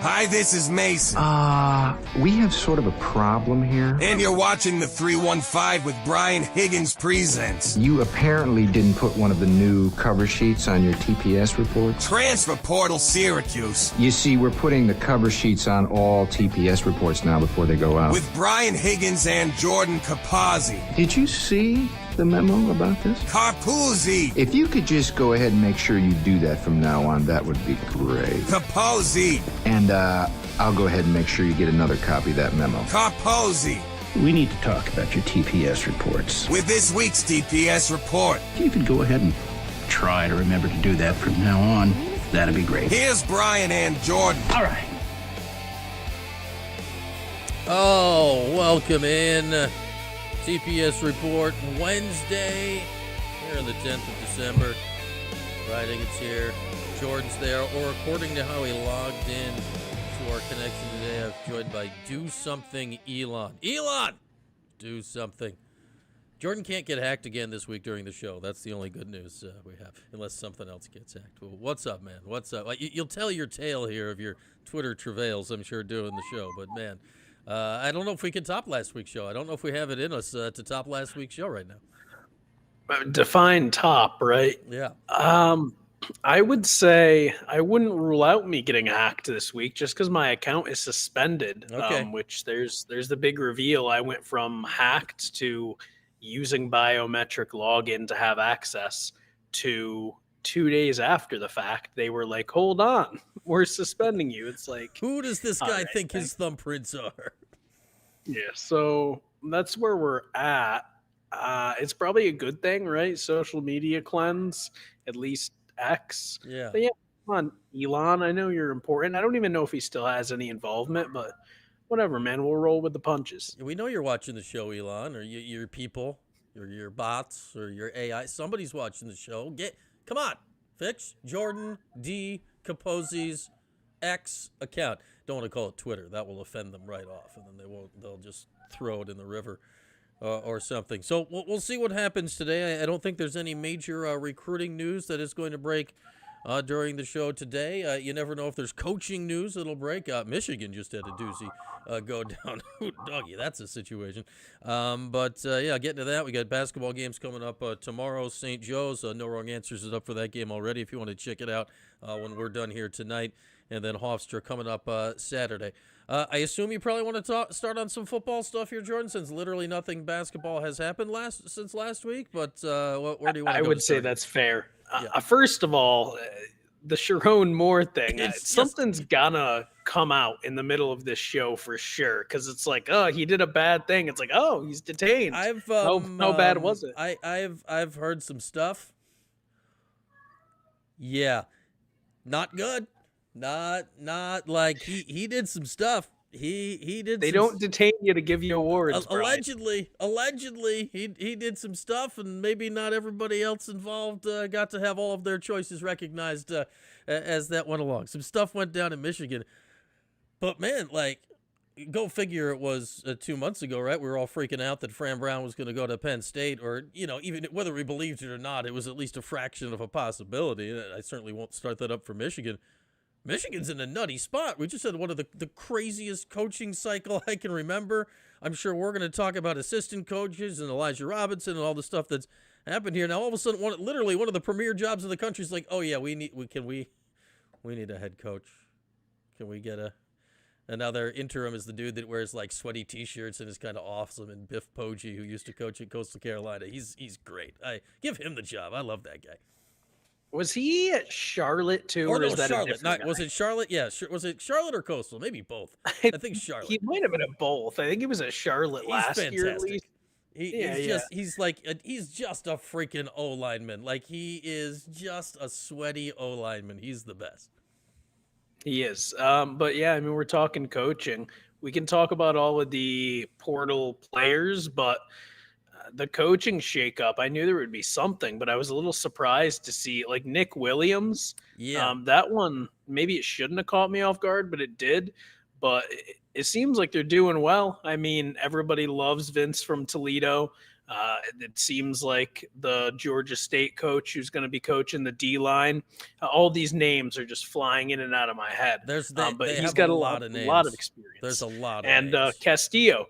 Hi, this is Mason. We have sort of a problem here. And you're watching the 315 with Brian Higgins Presents. You apparently didn't put one of the new cover sheets on your TPS reports. Transfer Portal Syracuse. You see, we're putting the cover sheets on all TPS reports now before they go out. With Brian Higgins and Jordan Capozzi. Did you see the memo about this? Capozzi. If you could just go ahead and make sure you do that from now on, that would be great. Capozzi. And I'll go ahead and make sure you get another copy of that memo. Capozzi. We need to talk about your TPS reports. With this week's TPS Report. If you could go ahead and try to remember to do that from now on, that'd be great. Here's Brian and Jordan. All right. Oh, welcome in. TPS Report Wednesday, here on the 10th of December. Brian Higgins here. Jordan's there, or according to how he logged in to our connection today, I'm joined by Do Something Elon. Elon! Do something. Jordan can't get hacked again this week during the show. That's the only good news we have, unless something else gets hacked. Well, what's up, man? What's up? You'll tell your tale here of your Twitter travails, I'm sure, doing the show. But, man, I don't know if we can top last week's show. I don't know if we have it in us to top last week's show right now. Define top, right? Yeah. I would say I wouldn't rule out me getting hacked this week just because my account is suspended. Okay. Which there's the big reveal. I went from hacked to using biometric login to have access to 2 days after the fact. They were like, hold on, we're suspending you. It's like, Who does this guy right, think his thumbprints are? yeah, so that's where we're at. It's probably a good thing, right? Social media cleanse. At least X. Yeah. But yeah, come on, Elon. I know you're important. I don't even know if he still has any involvement, but whatever, man. We'll roll with the punches. We know you're watching the show, Elon, or your people, or your bots, or your AI. Somebody's watching the show. Come on, fix Jordan D. Capozzi's X account. Don't want to call it Twitter. That will offend them right off, and then they'll just throw it in the river or something. So we'll see what happens today. I don't think there's any major recruiting news that is going to break during the show today. You never know if there's coaching news that'll break. Michigan just had a doozy go down. Doggy, that's a situation. But getting to that, we got basketball games coming up tomorrow. St. Joe's, No Wrong Answers is up for that game already if you want to check it out when we're done here tonight. And then Hofstra coming up Saturday. I assume you probably want to start on some football stuff here, Jordan, since literally nothing basketball has happened since last week. But where do you want to go? I would say that's fair. First of all, the Sharon Moore thing, something's gonna come out in the middle of this show for sure. Because it's like, oh, he did a bad thing. It's like, oh, he's detained. How bad was it? I've heard some stuff. Yeah, not good. Not like he did some stuff. He did. They don't detain you to give you awards. Allegedly, he did some stuff, and maybe not everybody else involved got to have all of their choices recognized as that went along. Some stuff went down in Michigan, but man, like, go figure. It was 2 months ago, right? We were all freaking out that Fran Brown was going to go to Penn State, or even whether we believed it or not, it was at least a fraction of a possibility. I certainly won't start that up for Michigan. Michigan's in a nutty spot. We just had one of the craziest coaching cycle I can remember. I'm sure we're going to talk about assistant coaches and Elijah Robinson and all the stuff that's happened here. Now, all of a sudden, literally one of the premier jobs in the country is like, oh yeah, we need a head coach. Can we get another interim? Is the dude that wears like sweaty T-shirts and is kind of awesome, and Biff Poggi, who used to coach at Coastal Carolina. He's great. I give him the job. I love that guy. Was he at Charlotte too? Or no, is that Charlotte. Was it Charlotte? Yeah. Was it Charlotte or Coastal? Maybe both. I think Charlotte. He might have been at both. I think he was at Charlotte last year at least. He's just a freaking O lineman. Like, he is just a sweaty O lineman. He's the best. He is. But yeah, I mean, we're talking coaching. We can talk about all of the portal players, but the coaching shakeup, I knew there would be something, but I was a little surprised to see like Nick Williams. Yeah. That one, maybe it shouldn't have caught me off guard, but it did. But it seems like they're doing well. I mean, everybody loves Vince from Toledo. It seems like the Georgia State coach who's going to be coaching the D-line. All these names are just flying in and out of my head. But he's got a lot of experience. There's a lot of names.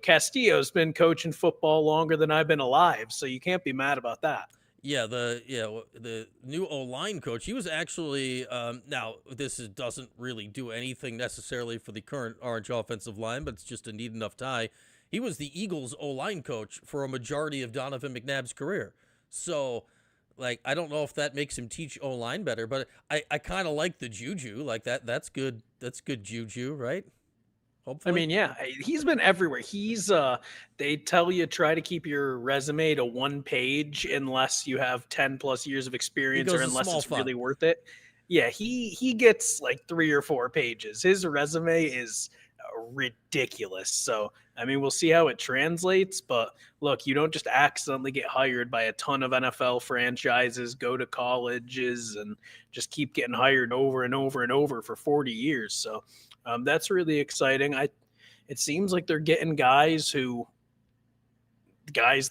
Castillo's been coaching football longer than I've been alive, so you can't be mad about that. Yeah, the new O-line coach, he was actually now this doesn't really do anything necessarily for the current Orange offensive line, but it's just a neat enough tie. He was the Eagles O-line coach for a majority of Donovan McNabb's career. So, like, I don't know if that makes him teach O-line better, but I kind of like the juju. Like, that's good. That's good juju, right? Hopefully. I mean, yeah, he's been everywhere. He's they tell you try to keep your resume to 1 page unless you have 10 plus years of experience or unless it's really worth it. Yeah, he gets like 3 or 4 pages. His resume is ridiculous. So, I mean, we'll see how it translates, but look, you don't just accidentally get hired by a ton of NFL franchises, go to colleges, and just keep getting hired over and over and over for 40 years. So that's really exciting. It seems like they're getting guys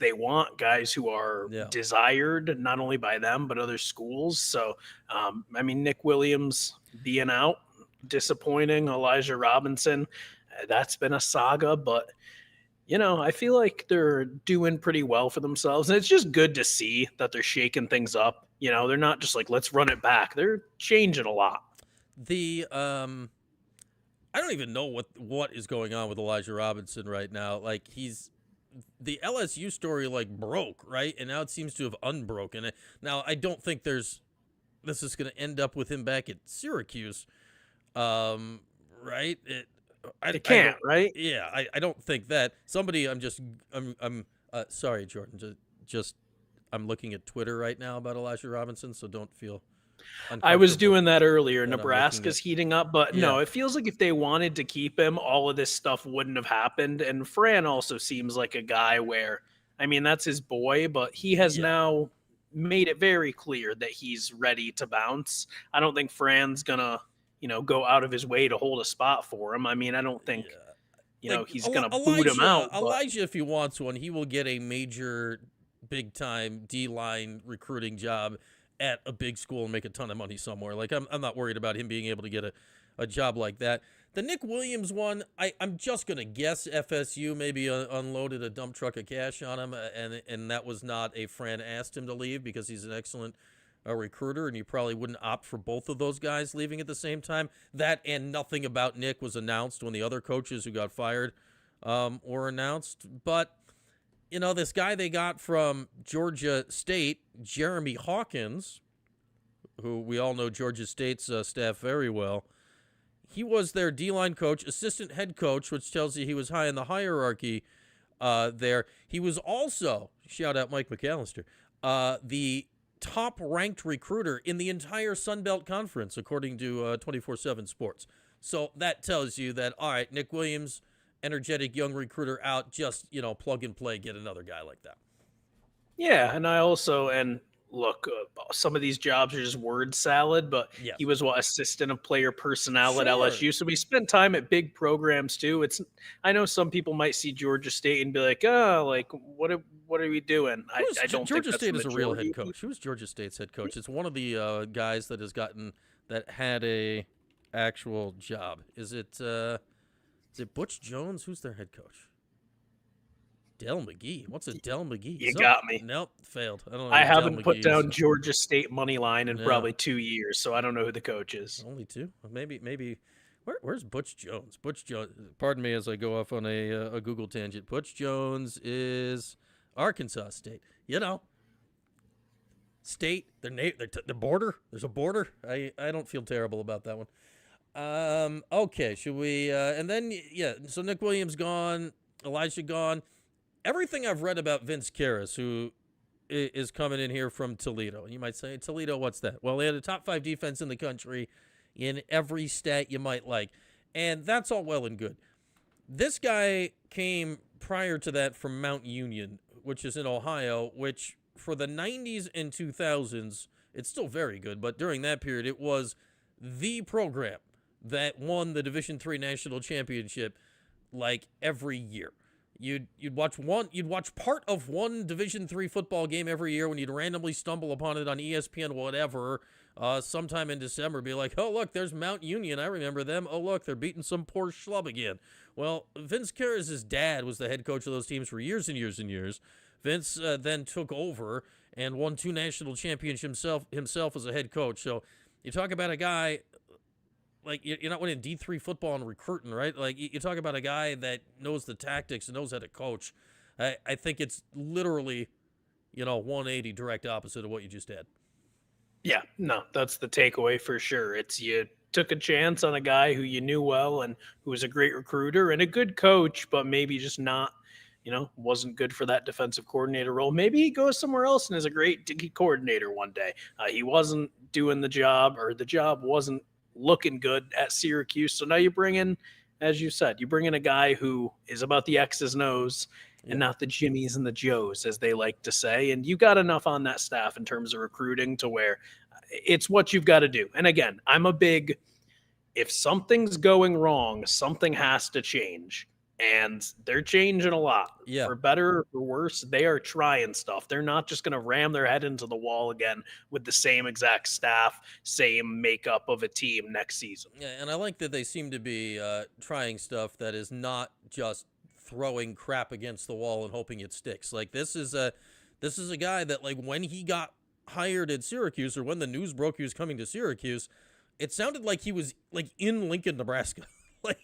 they want, guys who are desired not only by them, but other schools. So, I mean, Nick Williams being out, disappointing. Elijah Robinson, that's been a saga, but I feel like they're doing pretty well for themselves, and it's just good to see that they're shaking things up. They're not just like, let's run it back. They're changing a lot. I don't even know what is going on with Elijah Robinson right now. Like, the LSU story like broke, right? And now it seems to have unbroken. Now, I don't think this is going to end up with him back at Syracuse. Right? It can't, right? Yeah, I don't think that. Somebody, I'm sorry, Jordan. Just I'm looking at Twitter right now about Elijah Robinson, so don't feel I was uncomfortable doing that earlier. that I'm looking Nebraska's at. heating up, but Yeah. no, it feels like if they wanted to keep him, all of this stuff wouldn't have happened. And Fran also seems like a guy where, I mean, that's his boy, but he has Yeah. now made it very clear that he's ready to bounce. I don't think Fran's gonna, go out of his way to hold a spot for him. I mean, I don't think, Like, he's gonna boot him out. But Elijah, if he wants one, he will get a major, big-time D-line recruiting job at a big school and make a ton of money somewhere. Like, I'm not worried about him being able to get a job like that. The Nick Williams one, I'm just going to guess FSU maybe unloaded a dump truck of cash on him, and that was not a Fran asked him to leave because he's an excellent recruiter, and you probably wouldn't opt for both of those guys leaving at the same time. That and nothing about Nick was announced when the other coaches who got fired were announced. But, this guy they got from Georgia State, Jeremy Hawkins, who we all know Georgia State's staff very well, he was their D-line coach, assistant head coach, which tells you he was high in the hierarchy there. He was also, shout out Mike McAllister, the top-ranked recruiter in the entire Sun Belt Conference, according to 24/7 Sports. So that tells you that, all right, Nick Williams, energetic young recruiter out, just, plug and play, get another guy like that. yeah, and look, some of these jobs are just word salad, but Yes. he was assistant of player personnel at Sure. LSU. So we spent time at big programs too. I know some people might see Georgia State and be like, oh, like what are we doing? I don't Georgia think that's State the is a real majority. head coach. Who was Georgia State's head coach? It's one of the guys that had a actual job. Is it Butch Jones? Who's their head coach? Del McGee. What's a Del McGee? You got me. Nope, failed. I don't know. I who Del haven't put McGee down is. Georgia State money line in Yeah. probably 2 years, so I don't know who the coach is. Only two? Maybe. Where's Butch Jones? Butch Jones. Pardon me as I go off on a Google tangent. Butch Jones is Arkansas State. State. The border. There's a border. I don't feel terrible about that one. Okay. Should we? And then So Nick Williams gone. Elijah gone. Everything I've read about Vince Karras, who is coming in here from Toledo. You might say, Toledo, what's that? Well, they had a top 5 defense in the country in every stat you might like. And that's all well and good. This guy came prior to that from Mount Union, which is in Ohio, which for the 90s and 2000s, it's still very good. But during that period, it was the program that won the Division III national championship like every year. You'd watch part of one Division III football game every year when you'd randomly stumble upon it on ESPN, whatever, sometime in December. Be like, oh look, there's Mount Union. I remember them. Oh look, they're beating some poor schlub again. Well, Vince Karras' dad was the head coach of those teams for years and years and years. Vince then took over and won 2 national championships himself as a head coach. So you talk about a guy. Like, you're not winning D3 football and recruiting, right? Like, you talk about a guy that knows the tactics and knows how to coach. I think it's literally, 180 direct opposite of what you just had. Yeah, no, that's the takeaway for sure. It's you took a chance on a guy who you knew well and who was a great recruiter and a good coach, but maybe just not, wasn't good for that defensive coordinator role. Maybe he goes somewhere else and is a great coordinator one day. He wasn't doing the job, or the job wasn't looking good at Syracuse. So now you bring in, as you said, a guy who is about the X's and O's and not the Jimmies and the Joes, as they like to say. And you got enough on that staff in terms of recruiting to where it's what you've got to do. And again, if something's going wrong, something has to change. And they're changing a lot. Yeah. For better or for worse, they are trying stuff. They're not just going to ram their head into the wall again with the same exact staff, same makeup of a team next season. Yeah, and I like that they seem to be trying stuff that is not just throwing crap against the wall and hoping it sticks. Like, this is a guy that, like, when he got hired at Syracuse, or when the news broke he was coming to Syracuse, it sounded like he was, like, in Lincoln, Nebraska. Like,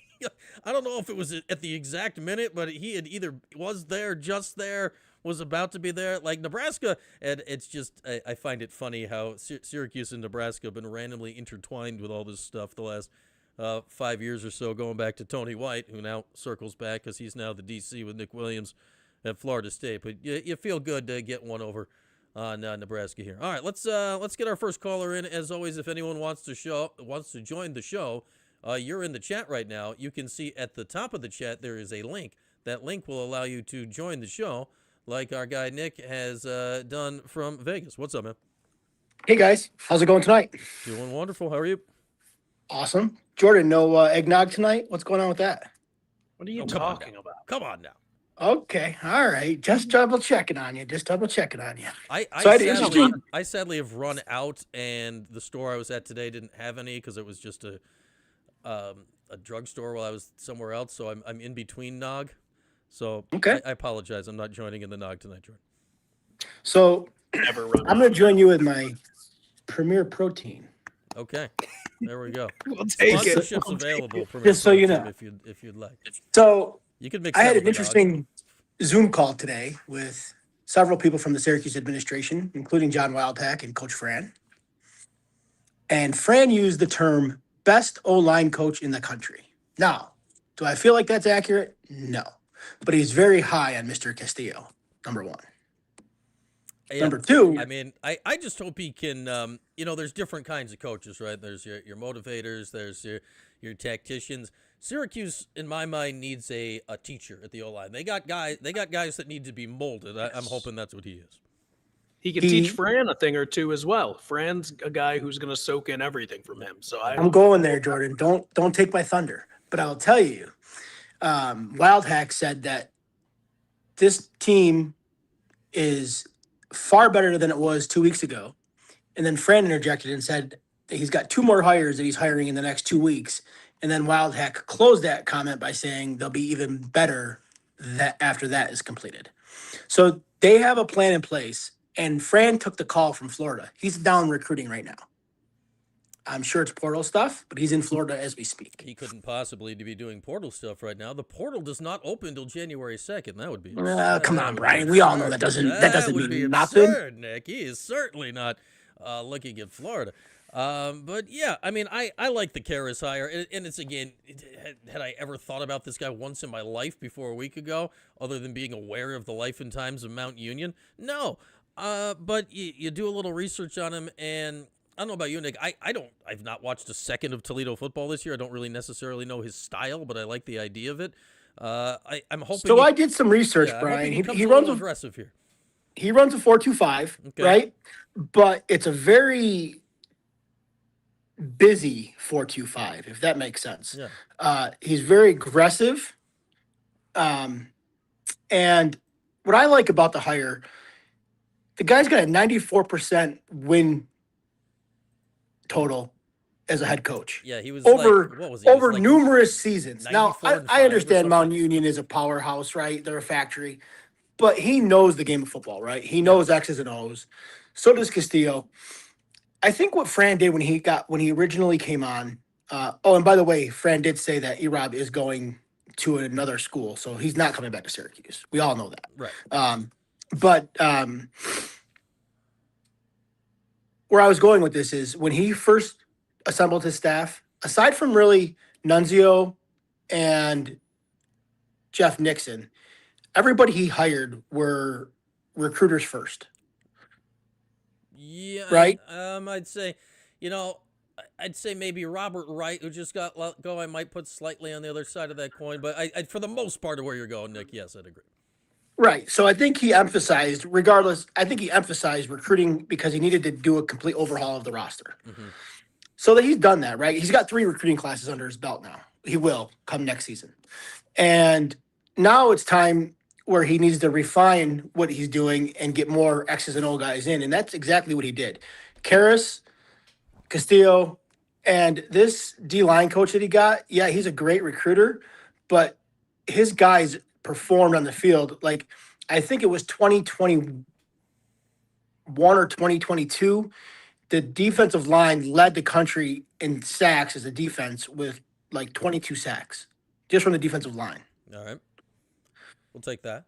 I don't know if it was at the exact minute, but he had either was there, just there, was about to be there. Like, Nebraska, and it's just, I find it funny how Syracuse and Nebraska have been randomly intertwined with all this stuff the last 5 years or so, going back to Tony White, who now circles back because he's now the DC with Nick Williams at Florida State. But you feel good to get one over on Nebraska here. All right, let's get our first caller in. As always, if anyone wants to join the show, you're in the chat right now. You can see at the top of the chat there is a link. That link will allow you to join the show, like our guy Nick has done from Vegas. What's up, man? Hey guys, how's it going tonight? Doing wonderful. How are you? Awesome. Jordan, no eggnog tonight? What's going on with that? What are you come talking on about? Come on now. Okay, all right. Just double checking on you. I sadly have run out, and the store I was at today didn't have any because it was just a drugstore while I was somewhere else. So I'm in between nog. So okay. I apologize. I'm not joining in the nog tonight, Jordan. So I'm going to join you with my Premier Protein. Okay, there we go. We'll take it. Sponsorship's available. Just so you know, if you'd like. So you could mix. I had an interesting Zoom call today with several people from the Syracuse administration, including John Wildhack and Coach Fran. And Fran used the term best O-line coach in the country. Now, do I feel like that's accurate? No. But he's very high on Mr. Castillo, number one. Yeah, number two. I mean, I just hope he can, there's different kinds of coaches, right? There's your motivators, there's your tacticians. Syracuse, in my mind, needs a teacher at the O-line. They got guys that need to be molded. I'm hoping that's what he is. He can teach Fran a thing or two as well. Fran's a guy who's going to soak in everything from him. So I'm going there, Jordan. Don't take my thunder. But I'll tell you, Wildhack said that this team is far better than it was 2 weeks ago. And then Fran interjected and said that he's got 2 more hires that he's hiring in the next 2 weeks. And then Wildhack closed that comment by saying they'll be even better after that is completed. So they have a plan in place. And Fran took the call from Florida. He's down recruiting right now. I'm sure it's portal stuff, but he's in Florida as we speak. He couldn't possibly be doing portal stuff right now. The portal does not open until January 2nd. That would be come on, Brian. We all know that doesn't mean nothing. Absurd, Nick. He is certainly not looking at Florida. But yeah, I mean, I like the Karras hire, and it's again, had I ever thought about this guy once in my life before a week ago, other than being aware of the life and times of Mount Union? No. But you do a little research on him, and I don't know about you, Nick. I've not watched a second of Toledo football this year. I don't really necessarily know his style, but I like the idea of it. I'm hoping. So I did some research, Brian. He runs aggressive here. He runs a 4.25, okay, right? But it's a very busy 4.25, if that makes sense. Yeah. He's very aggressive. And what I like about the hire, the guy's got a 94% win total as a head coach. Yeah, he was over numerous seasons. Now, I understand Mount Union is a powerhouse, right? They're a factory, but he knows the game of football, right? He knows X's and O's. So does Castillo. I think what Fran did when he originally came on. And by the way, Fran did say that Erob is going to another school, so he's not coming back to Syracuse. We all know that, right? But where I was going with this is when he first assembled his staff, aside from really Nunzio and Jeff Nixon, everybody he hired were recruiters first. Yeah, right. I'd say, I'd say maybe Robert Wright, who just got let go. I might put slightly on the other side of that coin, but I for the most part of where you're going, Nick, yes, I'd agree. Right. So I think he emphasized, recruiting because he needed to do a complete overhaul of the roster. Mm-hmm. So that he's done that, right? He's got 3 recruiting classes under his belt now. He will come next season. And now it's time where he needs to refine what he's doing and get more X's and O guys in. And that's exactly what he did. Karras, Castillo, and this D-line coach that he got, yeah, he's a great recruiter, but his guys performed on the field. Like, I think it was 2021 or 2022, the defensive line led the country in sacks as a defense with like 22 sacks just from the defensive line. All right. We'll take that.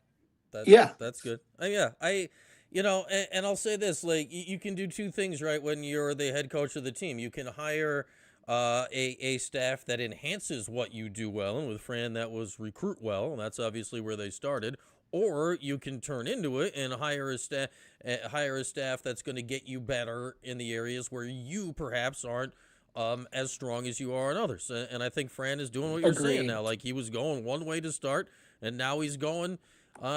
That's good. And I'll say this, like, you can do 2 things, right, when you're the head coach of the team. You can hire a staff that enhances what you do well, and with Fran, that was recruit well, and that's obviously where they started. or you can turn into it and hire a staff that's going to get you better in the areas where you perhaps aren't as strong as you are in others. And I think Fran is doing what you're saying now. Like, he was going one way to start, and now he's going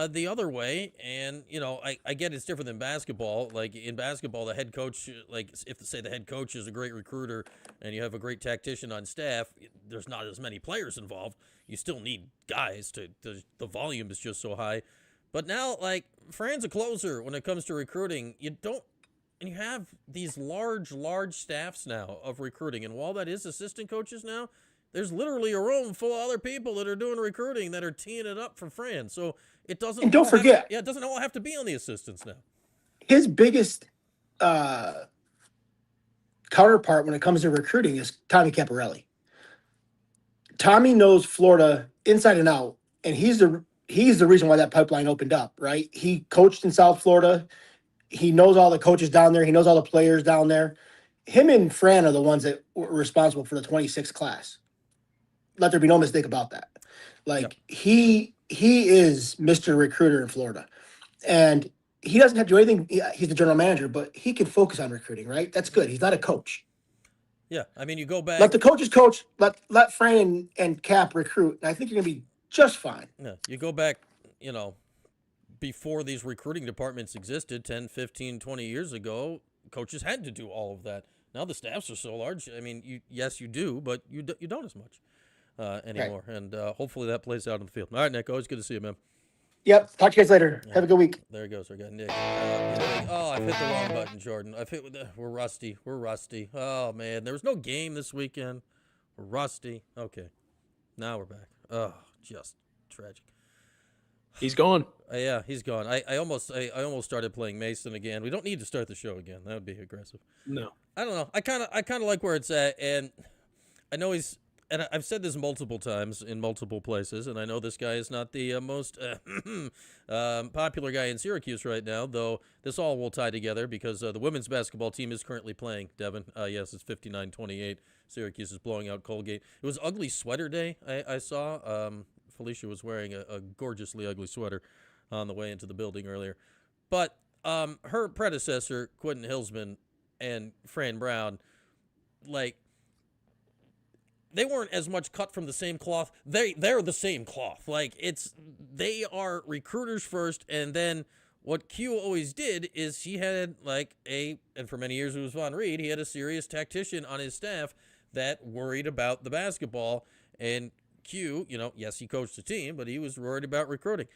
the other way. And, you know, I get it's different than basketball. Like, in basketball, the head coach, like, if say the head coach is a great recruiter and you have a great tactician on staff, there's not as many players involved. You still need guys the volume is just so high. But now, like, Fran's a closer when it comes to recruiting. You have these large staffs now of recruiting. And while that is assistant coaches now, there's literally a room full of other people that are doing recruiting that are teeing it up for Fran. So it doesn't. And don't forget, it doesn't all have to be on the assistants now. His biggest counterpart when it comes to recruiting is Tommy Caparelli. Tommy knows Florida inside and out, and he's the reason why that pipeline opened up, right? He coached in South Florida. He knows all the coaches down there. He knows all the players down there. Him and Fran are the ones that were responsible for the 26 class. Let there be no mistake about that. Like, he is Mr. Recruiter in Florida, and he doesn't have to do anything. He's the general manager, but he can focus on recruiting, right? That's good. He's not a coach. Yeah, I mean, you go back. Let the coaches coach. Let Fran and Cap recruit. And I think you're going to be just fine. Yeah, you go back, you know, before these recruiting departments existed 10, 15, 20 years ago, coaches had to do all of that. Now the staffs are so large. I mean, yes, you do, but you don't as much anymore. Right. And hopefully that plays out in the field. All right, Nick, always good to see you, man. Yep. Talk to you guys later. Yeah. Have a good week. There he goes. I got Nick. I've hit the wrong button, Jordan. We're rusty. Oh, man. There was no game this weekend. We're rusty. Okay. Now we're back. Oh, just tragic. He's gone. Yeah, he's gone. I almost started playing Mason again. We don't need to start the show again. That would be aggressive. No. I don't know. I kind of like where it's at, and I know he's. And I've said this multiple times in multiple places, and I know this guy is not the most popular guy in Syracuse right now, though this all will tie together because the women's basketball team is currently playing, Devin. Yes, it's 59-28. Syracuse is blowing out Colgate. It was ugly sweater day, I saw. Felicia was wearing a gorgeously ugly sweater on the way into the building earlier. But her predecessor, Quentin Hillsman, and Fran Brown, like, they weren't as much cut from the same cloth. They're the same cloth. Like, they are recruiters first, and then what Q always did is he had and for many years it was Von Reed, he had a serious tactician on his staff that worried about the basketball. And Q, yes, he coached the team, but he was worried about recruiting.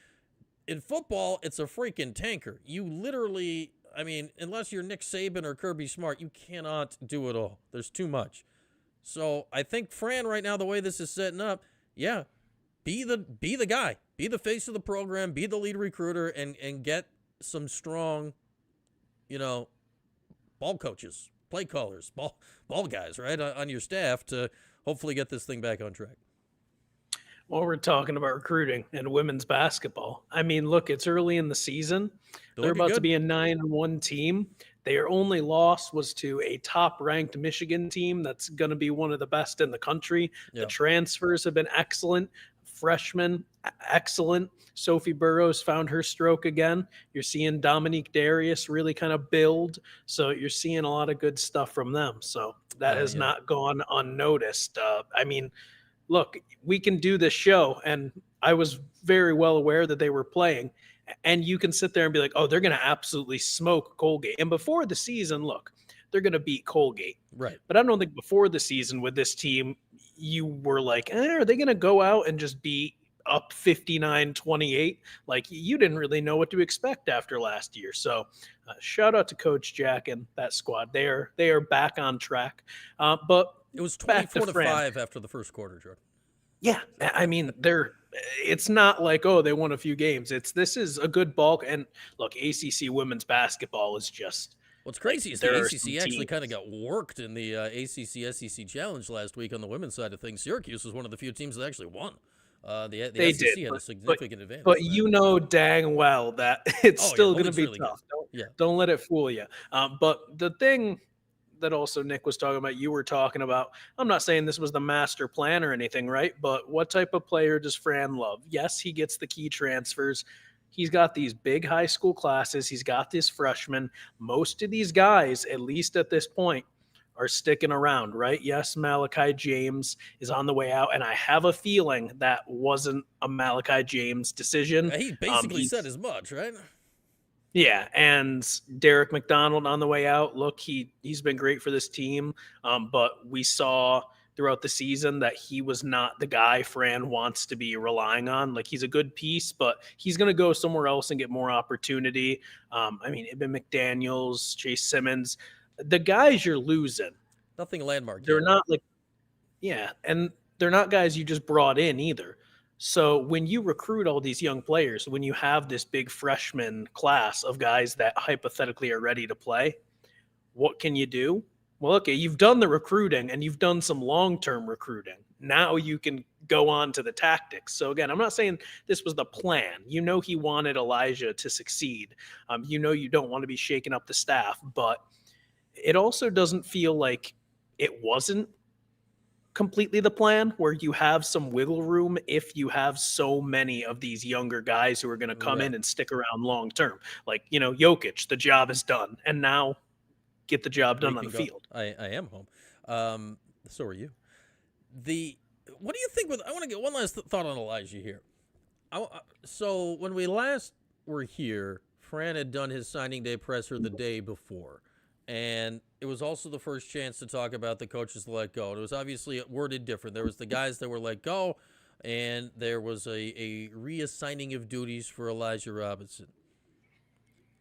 In football, it's a freaking tanker. You literally, I mean, unless you're Nick Saban or Kirby Smart, you cannot do it all. There's too much. So I think Fran right now, the way this is setting up, yeah, be the guy, be the face of the program, be the lead recruiter, and get some strong, ball coaches, play callers, ball guys, right, on your staff to hopefully get this thing back on track. Well, we're talking about recruiting and women's basketball. I mean, look, it's early in the season. They're about to be a 9-1 team. Their only loss was to a top-ranked Michigan team that's going to be one of the best in the country. Yeah. The transfers have been excellent. Freshmen, excellent. Sophie Burrows found her stroke again. You're seeing Dominique Darius really kind of build. So you're seeing a lot of good stuff from them. So that has not gone unnoticed. I mean, look, we can do this show, and I was very well aware that they were playing. And you can sit there and be like, oh, they're going to absolutely smoke Colgate. And before the season, look, they're going to beat Colgate. Right. But I don't think before the season with this team, you were like, are they going to go out and just be up 59-28? Like, you didn't really know what to expect after last year. So shout out to Coach Jack and that squad. They are back on track. But it was 24-5 after the first quarter, Jordan. Yeah, I mean, it's not like, oh, they won a few games. This is a good bulk. And look, ACC women's basketball is just. What's crazy is the ACC actually kind of got worked in the ACC SEC Challenge last week on the women's side of things. Syracuse was one of the few teams that actually won. The SEC had a significant advantage. But you know dang well that it's still going to be really tough. Don't let it fool you. But the thing that also Nick was talking about, you were talking about, I'm not saying this was the master plan or anything, right? But what type of player does Fran love? Yes, he gets the key transfers. He's got these big high school classes. He's got this freshman. Most of these guys, at least at this point, are sticking around, right? Yes, Malachi James is on the way out, and I have a feeling that wasn't a Malachi James decision. He basically said as much, right? Yeah, and Derek McDonald on the way out. Look, he's been great for this team, but we saw throughout the season that he was not the guy Fran wants to be relying on. Like, he's a good piece, but he's going to go somewhere else and get more opportunity. I mean, Ibn McDaniels, Chase Simmons, the guys you're losing. Nothing landmark. They're not like, yeah, and they're not guys you just brought in either. So when you recruit all these young players, when you have this big freshman class of guys that hypothetically are ready to play, what can you do? Well, okay, you've done the recruiting and you've done some long-term recruiting. Now you can go on to the tactics. So again, I'm not saying this was the plan. You know, he wanted Elijah to succeed. You know, you don't want to be shaking up the staff, but it also doesn't feel like it wasn't completely the plan, where you have some wiggle room if you have so many of these younger guys who are going to come in and stick around long term. Like, you know, Jokic, the job is done, and now get the job done on the field. I am home. So are you. What do you think I want to get one last thought on Elijah here. So when we last were here, Fran had done his signing day presser the day before. And it was also the first chance to talk about the coaches let go. And it was obviously worded different. There was the guys that were let go, and there was a reassigning of duties for Elijah Robinson.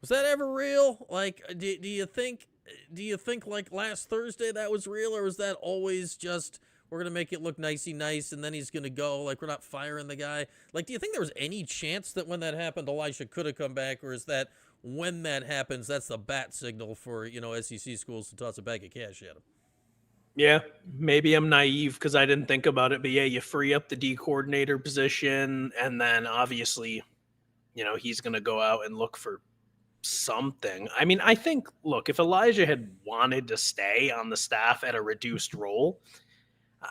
Was that ever real? Like, do you think like last Thursday that was real, or was that always just we're gonna make it look nicey nice and then he's gonna go? Like, we're not firing the guy. Like, do you think there was any chance that when that happened, Elijah could have come back, or is that when that happens, that's the bat signal for, you know, SEC schools to toss a bag of cash at him? Yeah, maybe I'm naive because I didn't think about it. But yeah, you free up the D coordinator position, and then obviously, you know, he's going to go out and look for something. I mean, I think, look, if Elijah had wanted to stay on the staff at a reduced role,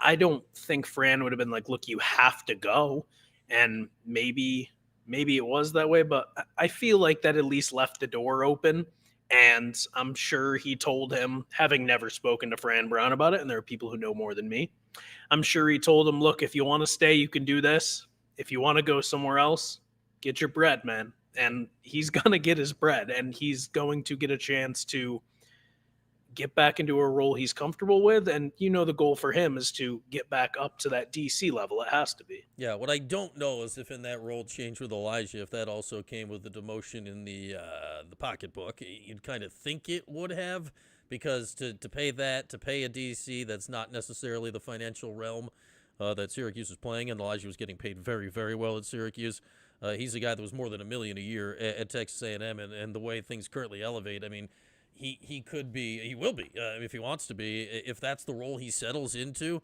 I don't think Fran would have been like, look, you have to go. And maybe it was that way, but I feel like that at least left the door open. And I'm sure he told him, having never spoken to Fran Brown about it, and there are people who know more than me, I'm sure he told him, look, if you want to stay, you can do this. If you want to go somewhere else, get your bread, man. And he's going to get his bread, and he's going to get a chance to get back into a role he's comfortable with. And, you know, the goal for him is to get back up to that DC level. It has to be. Yeah, what I don't know is if in that role change with Elijah, if that also came with the demotion in the pocketbook. You'd kind of think it would have, because to pay that, to pay a DC, that's not necessarily the financial realm that Syracuse is playing, and Elijah was getting paid very, very well at Syracuse. He's a guy that was more than $1 million a year at Texas A&M, and the way things currently elevate, I mean, he could be, he will be, if he wants to be, if that's the role he settles into.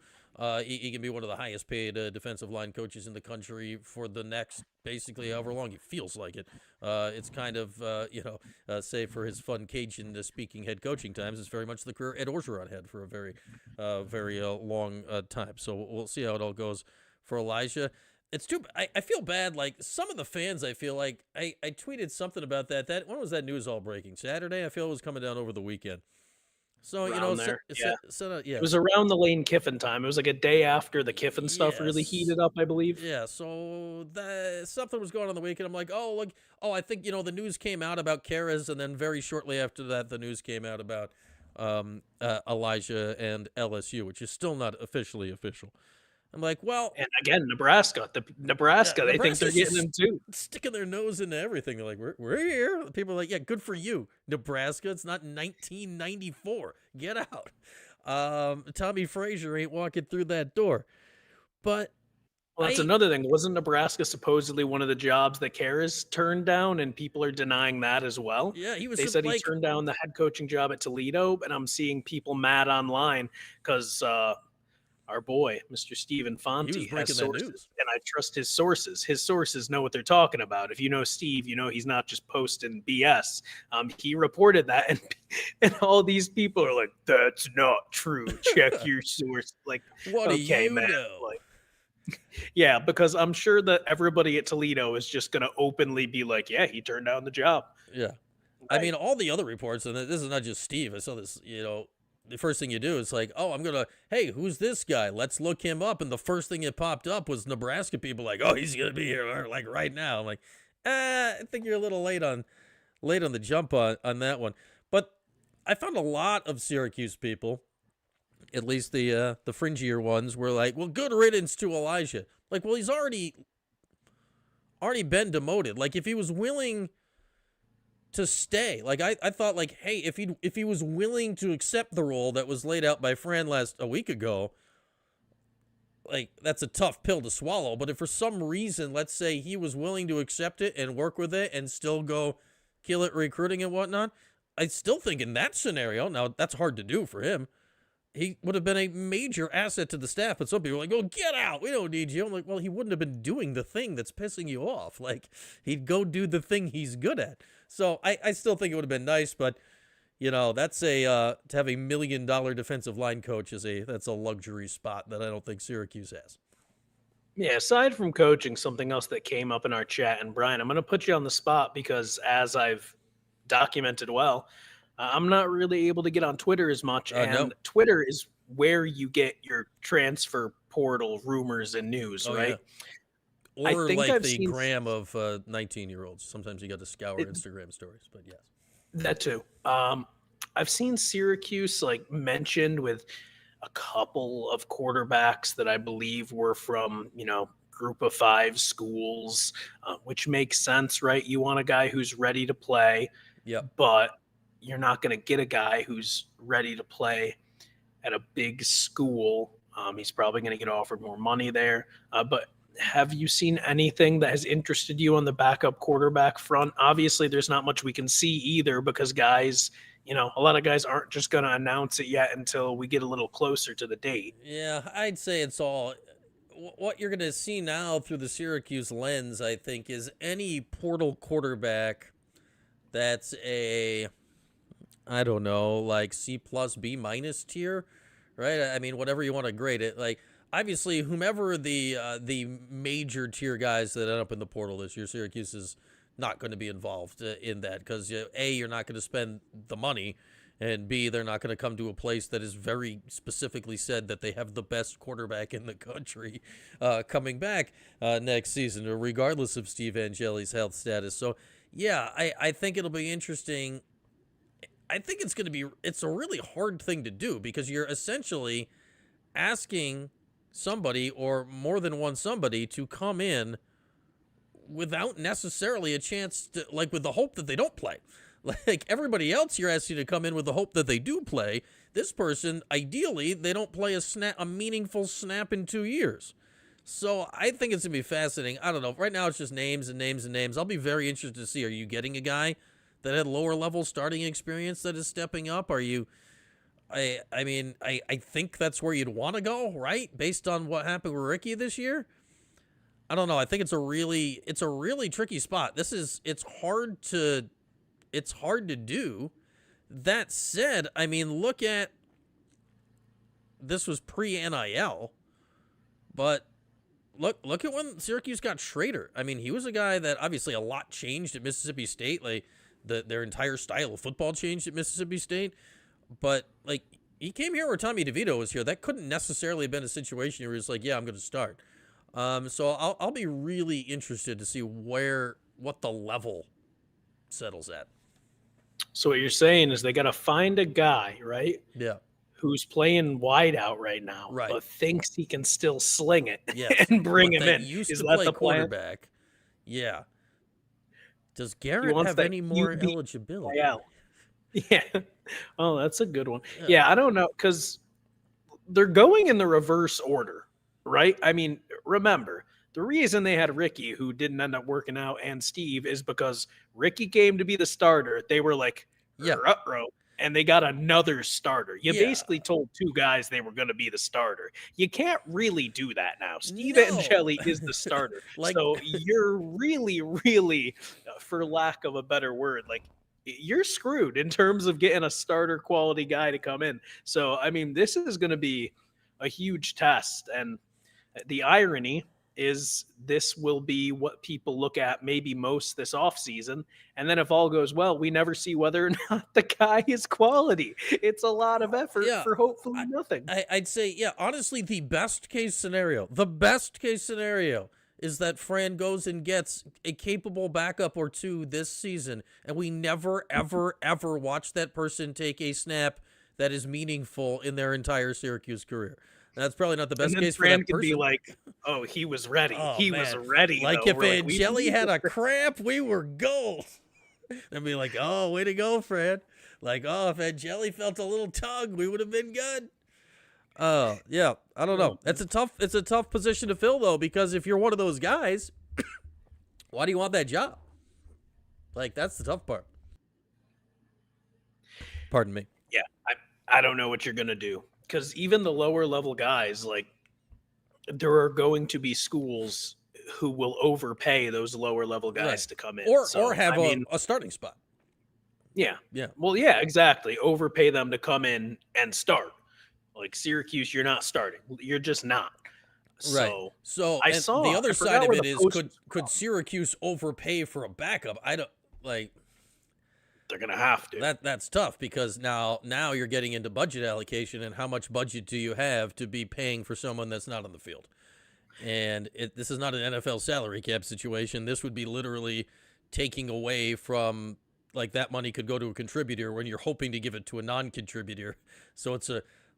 He can be one of the highest paid defensive line coaches in the country for the next, basically, however long he feels like it. It's kind of, save for his fun Cajun speaking head coaching times, it's very much the career Ed Orgeron had for a very, very long time. So we'll see how it all goes for Elijah. It's too. I feel bad. Like, some of the fans, I feel like I tweeted something about that. When was that news all breaking? Saturday. I feel it was coming down over the weekend. So Around yeah. It was around the Lane Kiffin time. It was like a day after the Kiffin stuff really heated up, I believe. Yeah. So something was going on the weekend. I'm like, I think the news came out about Karras, and then very shortly after that, the news came out about Elijah and LSU, which is still not officially official. I'm like, well, and again, Nebraska, they think they're getting him too, sticking their nose into everything. They're like, we're here. People are like, yeah, good for you, Nebraska. It's not 1994. Get out. Tommy Frazier ain't walking through that door. But that's another thing. Wasn't Nebraska supposedly one of the jobs that Karras turned down, and people are denying that as well? Yeah, They said he turned down the head coaching job at Toledo, and I'm seeing people mad online because our boy, Mr. Stephen Fonte, has sources, and I trust his sources. His sources know what they're talking about. If you know Steve, you know he's not just posting BS. He reported that, and all these people are like, "That's not true. Check your source." Like, what okay, do you man. know? Like, Yeah, because I'm sure that everybody at Toledo is just going to openly be like, yeah, he turned down the job. Yeah. I mean, all the other reports, and this is not just Steve. I saw this, the first thing you do is like, oh, hey, who's this guy? Let's look him up. And the first thing that popped up was Nebraska people like, oh, he's going to be here like right now. I'm like, I think you're a little late on the jump on that one. But I found a lot of Syracuse people, at least the fringier ones, were like, well, good riddance to Elijah. Like, well, he's already been demoted. Like, if he was willing to stay, like I thought, like, hey, if he was willing to accept the role that was laid out by Fran a week ago, like, that's a tough pill to swallow. But if for some reason, let's say he was willing to accept it and work with it and still go kill it recruiting and whatnot, I still think in that scenario, now that's hard to do for him, he would have been a major asset to the staff. But some people are like, oh, get out. We don't need you. I'm like, well, he wouldn't have been doing the thing that's pissing you off. Like, he'd go do the thing he's good at. So I still think it would have been nice, but, that's to have $1 million defensive line coach that's a luxury spot that I don't think Syracuse has. Yeah, aside from coaching, something else that came up in our chat, and Brian, I'm going to put you on the spot because as I've documented well, I'm not really able to get on Twitter as much, and no. Twitter is where you get your transfer portal rumors and news, right? Yeah. Or like the gram of 19-year-olds. Sometimes you got to scour Instagram stories, but yes. That too. I've seen Syracuse mentioned with a couple of quarterbacks that I believe were from, group of 5 schools, which makes sense, right? You want a guy who's ready to play, but you're not going to get a guy who's ready to play at a big school. He's probably going to get offered more money there, but have you seen anything that has interested you on the backup quarterback front? Obviously, there's not much we can see either because guys, a lot of guys aren't just going to announce it yet until we get a little closer to the date. Yeah, I'd say it's all what you're going to see now through the Syracuse lens, I think, is any portal quarterback that's a, I don't know, like C+, B- tier, right? I mean, whatever you want to grade it, like, obviously, whomever the major tier guys that end up in the portal this year, Syracuse is not going to be involved in that because, A, you're not going to spend the money, and B, they're not going to come to a place that is very specifically said that they have the best quarterback in the country coming back next season, regardless of Steve Angeli's health status. So, yeah, I think it'll be interesting. I think it's a really hard thing to do because you're essentially asking somebody or more than one somebody to come in without necessarily a chance to, like, with the hope that they don't play. Like everybody else, you're asking to come in with the hope that they do play. This person, ideally, they don't play a meaningful snap in 2 years. So I think it's going to be fascinating. I don't know. Right now, it's just names and names and names. I'll be very interested to see, are you getting a guy that had lower level starting experience that is stepping up? Are you... I mean, I think that's where you'd want to go, right? Based on what happened with Ricky this year. I don't know. I think it's a really tricky spot. It's hard to do. That said, I mean, look at, this was pre-NIL, but look at when Syracuse got Schrader. I mean, he was a guy that obviously a lot changed at Mississippi State. Like their entire style of football changed at Mississippi State. But, like, he came here where Tommy DeVito was here. That couldn't necessarily have been a situation where he was like, yeah, I'm going to start. So I'll be really interested to see what the level settles at. So what you're saying is they got to find a guy, right? Yeah. Who's playing wide out right now, right, but thinks he can still sling it, yes, and bring him in. Used is to that play the quarterback? Plan? Yeah. Does Garrett have any more eligibility? Yeah. Oh, that's a good one. Yeah, I don't know, because they're going in the reverse order, right? I mean, remember, the reason they had Ricky, who didn't end up working out, and Steve, is because Ricky came to be the starter. They were like, ruh-roh, and they got another starter. You basically told 2 guys they were going to be the starter. You can't really do that now. Steve Angeli is the starter. So you're really, really, for lack of a better word, like, you're screwed in terms of getting a starter quality guy to come in. So, I mean, this is going to be a huge test. And The irony is this will be what people look at maybe most this offseason. And then if all goes well, we never see whether or not the guy is quality. It's a lot of effort for hopefully nothing. I'd say, honestly, the best case scenario is that Fran goes and gets a capable backup or two this season, and we never, ever, ever watch that person take a snap that is meaningful in their entire Syracuse career. That's probably not the best case Fran for that person. Could be like, oh, he was ready. Oh, he was ready. Like though. if Angeli had a cramp, we were gold. And be like, oh, way to go, Fran. Like, oh, if Angeli felt a little tug, we would have been good. Yeah, I don't know. It's a tough position to fill though, because if you're one of those guys, why do you want that job? Like, that's the tough part. Pardon me. Yeah, I don't know what you're gonna do, because even the lower level guys, like, there are going to be schools who will overpay those lower level guys to come in, or have a starting spot. Yeah. Yeah. Well, yeah, exactly. Overpay them to come in and start. Like Syracuse, you're not starting. You're just not. Right. So I the other side of it is, could from. Syracuse overpay for a backup? I don't like. They're gonna have to. That's tough, because now you're getting into budget allocation, and how much budget do you have to be paying for someone that's not on the field? And this is not an NFL salary cap situation. This would be literally taking away from, like, that money could go to a contributor when you're hoping to give it to a non-contributor. So it's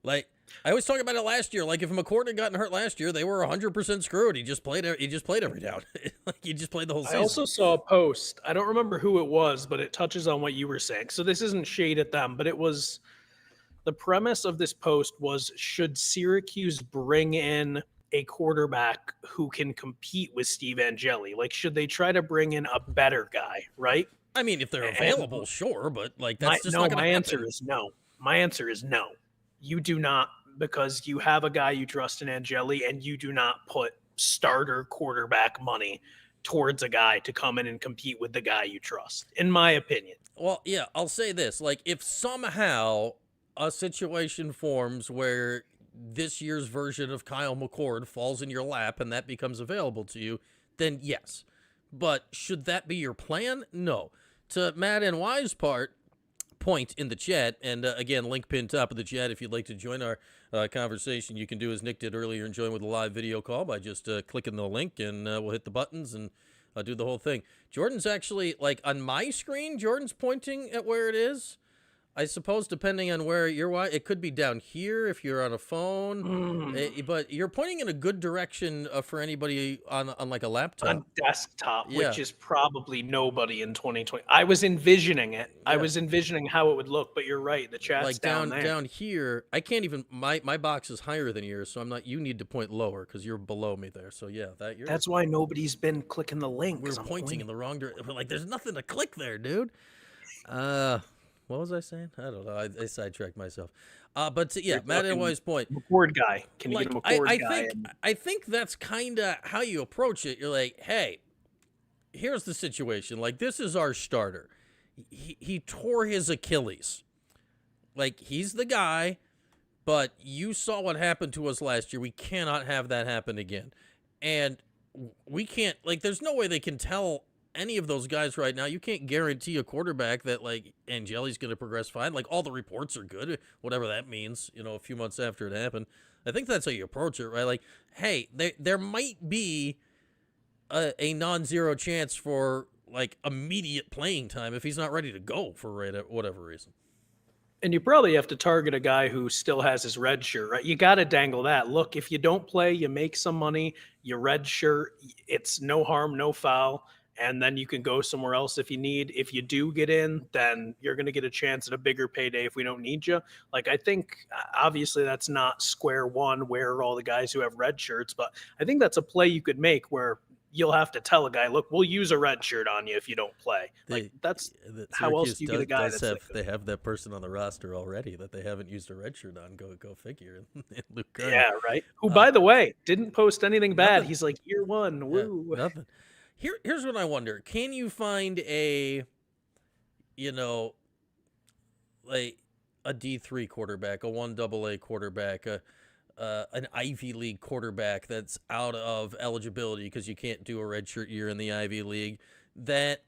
like, I always talk about it last year. Like, if McCord had gotten hurt last year, they were 100% screwed. He just played every down. Like, he just played the whole season. I also saw a post. I don't remember who it was, but it touches on what you were saying. So this isn't shade at them, but it was, the premise of this post was, should Syracuse bring in a quarterback who can compete with Steve Angeli? Like, should they try to bring in a better guy, right? I mean, if they're available, sure, but like, that's just not going to happen. My answer is no. My answer is no. You do not, because you have a guy you trust in Angeli, and you do not put starter quarterback money towards a guy to come in and compete with the guy you trust, in my opinion. Well, yeah, I'll say this. Like, if somehow a situation forms where this year's version of Kyle McCord falls in your lap and that becomes available to you, then yes. But should that be your plan? No. To Matt and Y's point in the chat, and again, link pinned top of the chat if you'd like to join our conversation, you can do as Nick did earlier and join with a live video call by just clicking the link, and we'll hit the buttons and do the whole thing. Jordan's actually, like, on my screen, Jordan's pointing at where it is. I suppose depending on where you're, it could be down here if you're on a phone, but you're pointing in a good direction for anybody on like a laptop. On desktop, which is probably nobody in 2020. I was envisioning it. Yeah. I was envisioning how it would look, but you're right. The chat's like down there. Down here, I can't even, my box is higher than yours, so I'm not, you need to point lower because you're below me there. So yeah, that's why nobody's been clicking the link. We're pointing in the wrong direction. Like, there's nothing to click there, dude. What was I saying? I don't know. I sidetracked myself. But yeah, Matt and Y's point. McCord guy. Can you get a McCord guy? I think that's kind of how you approach it. You're like, hey, here's the situation. Like, this is our starter. He tore his Achilles. Like, he's the guy, but you saw what happened to us last year. We cannot have that happen again. And we can't, like, there's no way they can tell any of those guys right now. You can't guarantee a quarterback that, like, Angeli's going to progress fine. Like, all the reports are good, whatever that means, a few months after it happened. I think that's how you approach it, right? Like, hey, there might be a non-zero chance for, like, immediate playing time if he's not ready to go for whatever reason. And you probably have to target a guy who still has his red shirt, right? You got to dangle that. Look, if you don't play, you make some money, your red shirt, it's no harm, no foul. And then you can go somewhere else if you need. If you do get in, then you're going to get a chance at a bigger payday if we don't need you. Like, I think, obviously, that's not square one where all the guys who have red shirts, but I think that's a play you could make where you'll have to tell a guy, look, we'll use a red shirt on you if you don't play. That's how else do you get a guy that's they have that person on the roster already that they haven't used a red shirt on. Go figure. Luke Kern. Yeah, right. Who, by the way, didn't post anything bad. Nothing. He's like, year one, woo. Yeah, nothing. Here's what I wonder. Can you find a like a D3 quarterback, a 1AA quarterback, an Ivy League quarterback that's out of eligibility because you can't do a redshirt year in the Ivy League, that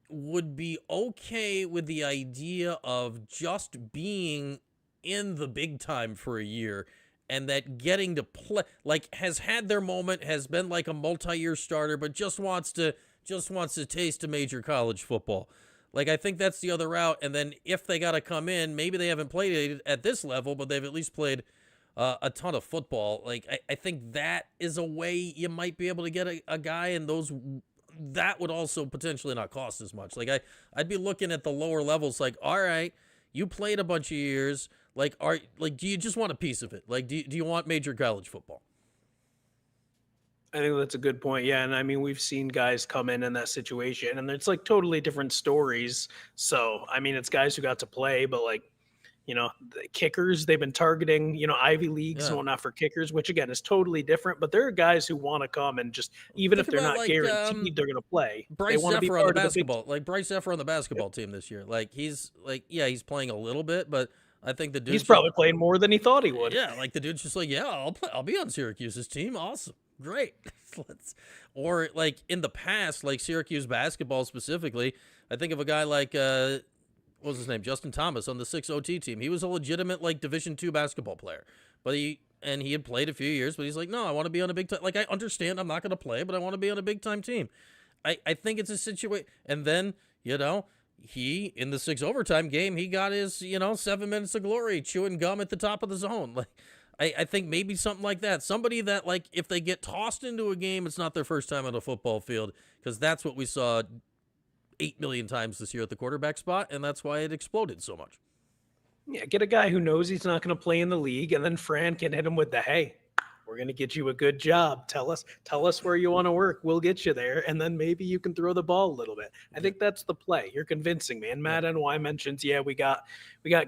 would be okay with the idea of just being in the big time for a year, and that getting to play, like, has had their moment, has been like a multi-year starter, but just wants to taste of major college football. Like, I think that's the other route. And then if they got to come in, maybe they haven't played at this level, but they've at least played a ton of football. Like, I think that is a way you might be able to get a guy, and that would also potentially not cost as much. Like, I'd be looking at the lower levels, like, all right, you played a bunch of years. Like, do you just want a piece of it? Like, do you want major college football? I think that's a good point. Yeah. And I mean, we've seen guys come in that situation, and it's like totally different stories. So, I mean, it's guys who got to play, but like, the kickers, they've been targeting, Ivy Leagues and whatnot for kickers, which again is totally different. But there are guys who want to come and just, even if they're not guaranteed they're going to play, Bryce they want to be Zephyr on part the of basketball, like Bryce Zephyr on the basketball team this year. Like, he's playing a little bit, but I think the dude, he's probably playing more than he thought he would. Yeah, like the dude's just like, yeah, I'll be on Syracuse's team. Awesome, great. Or like in the past, like Syracuse basketball specifically, I think of a guy like what was his name? Justin Thomas on the 6OT team. He was a legitimate like Division II basketball player, but he had played a few years, but he's like, no, I want to be on a big time. Like, I understand I'm not going to play, but I want to be on a big time team. I think it's a situation. And then, he, in the 6 overtime game, he got his, 7 minutes of glory chewing gum at the top of the zone. Like, I think maybe something like that. Somebody that, like, if they get tossed into a game, it's not their first time on a football field, because that's what we saw 8 million times this year at the quarterback spot, and that's why it exploded so much. Yeah, get a guy who knows he's not going to play in the league, and then Fran can hit him with the, hey, we're going to get you a good job. Tell us where you want to work. We'll get you there, and then maybe you can throw the ball a little bit. I think that's the play. You're convincing me. And Matt NY mentions, we got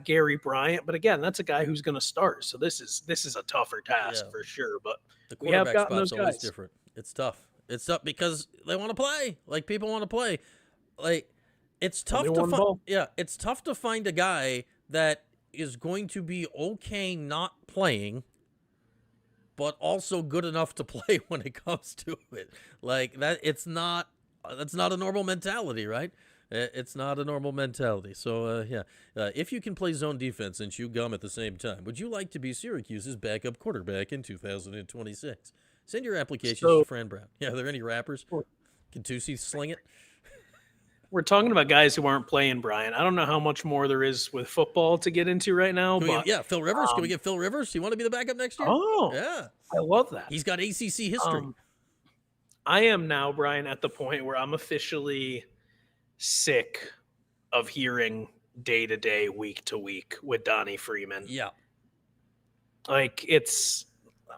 Gary Bryant, but again, that's a guy who's going to start. So this is a tougher task for sure. But the quarterback spot's always different. It's tough. It's tough because they want to play. Like, people want to play. Like, it's tough to find. Yeah, it's tough to find a guy that is going to be okay not playing, but also good enough to play when it comes to it. Like, that's not a normal mentality, right? It's not a normal mentality. So, if you can play zone defense and chew gum at the same time, would you like to be Syracuse's backup quarterback in 2026? Send your applications to Fran Brown. Yeah, are there any rappers? Can Tusi sling it? We're talking about guys who aren't playing, Brian. I don't know how much more there is with football to get into right now. Phil Rivers. Can we get Phil Rivers? Do you want to be the backup next year? Oh, yeah. I love that. He's got ACC history. I am now, Brian, at the point where I'm officially sick of hearing day to day, week to week with Donnie Freeman. Yeah. Like,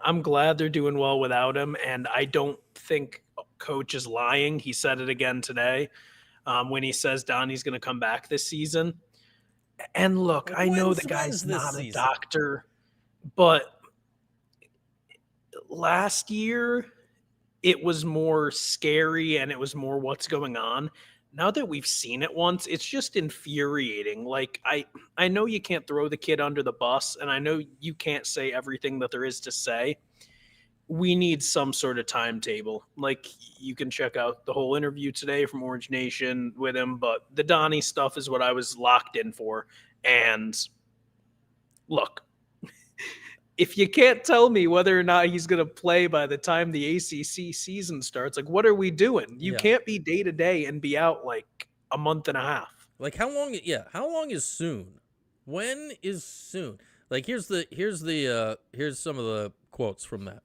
I'm glad they're doing well without him, and I don't think coach is lying. He said it again today. When he says Donnie's going to come back this season. And look, I know the guy's not a doctor, but last year it was more scary and it was more what's going on. Now that we've seen it once, it's just infuriating. Like, I know you can't throw the kid under the bus, and I know you can't say everything that there is to say. We need some sort of timetable. Like, you can check out the whole interview today from Orange Nation with him, but the Donnie stuff is what I was locked in for. And look, if you can't tell me whether or not he's going to play by the time the ACC season starts, like, what are we doing? You can't be day to day and be out like a month and a half. Like, how long? Yeah. How long is soon? When is soon? Like, here's some of the quotes from that.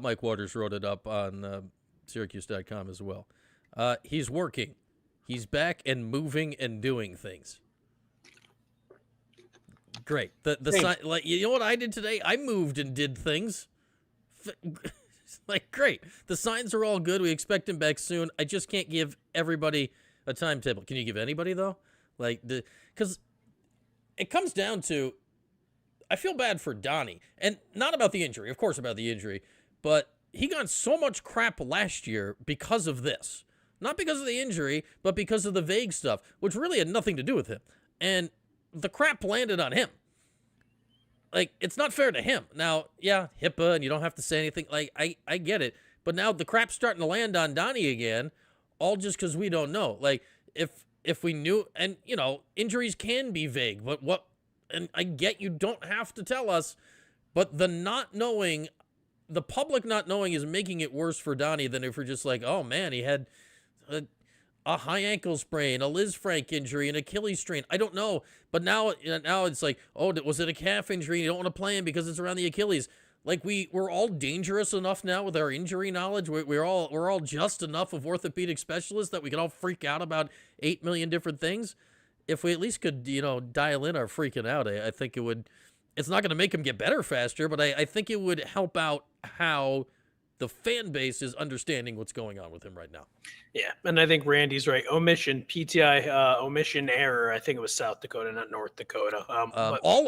Mike Waters wrote it up on Syracuse.com as well. He's working. He's back and moving and doing things. Great. The sign, like, you know what I did today? I moved and did things. Like, great. The signs are all good. We expect him back soon. I just can't give everybody a timetable. Can you give anybody though? Like, because it comes down to, I feel bad for Donnie, and not about the injury, of course about the injury, but he got so much crap last year because of this. Not because of the injury, but because of the vague stuff, which really had nothing to do with him. And the crap landed on him. like, it's not fair to him. Now, yeah, HIPAA, and you don't have to say anything. Like, I get it. But now the crap's starting to land on Donnie again, all just because we don't know. Like, if we knew, and, you know, injuries can be vague, but and I get you don't have to tell us, but the not knowing, the public not knowing is making it worse for Donnie than if we're just like, oh, man, he had a high ankle sprain, a Liz Frank injury, an Achilles strain. I don't know. But now it's like, oh, was it a calf injury? You don't want to play him because it's around the Achilles. Like, we're all dangerous enough now with our injury knowledge. We're all just enough of orthopedic specialists that we can all freak out about 8 million different things. If we at least could, you know, dial in our freaking out, I think it would. It's not going to make him get better faster, but I think it would help out how the fan base is understanding what's going on with him right now. Yeah, and I think Randy's right. PTI omission error. I think it was South Dakota, not North Dakota.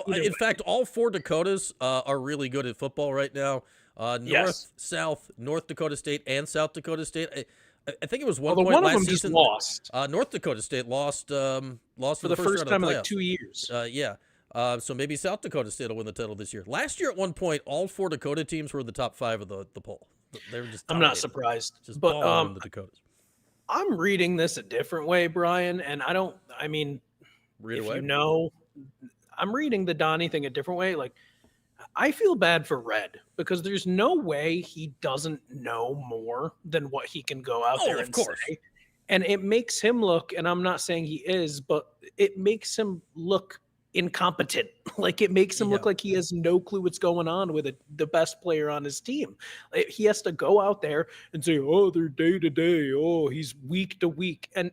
In fact, all 4 Dakotas are really good at football right now. North, South, North Dakota State, and South Dakota State. I think it was one point last season. Just lost. North Dakota State lost for the first time in like 2 years. Yeah. So maybe South Dakota State will win the title this year. Last year, at one point, all 4 Dakota teams were in the top 5 of the poll. They were just I'm not surprised. Just but in the Dakotas. I'm reading this a different way, Brian, and I'm reading the Donnie thing a different way. Like, I feel bad for Red because there's no way he doesn't know more than what he can go out there and say. And it makes him look, and I'm not saying he is, but it makes him look incompetent. Like, it makes him look like he has no clue what's going on with the best player on his team. He has to go out there and say, oh, they're day to day. Oh, he's week to week. And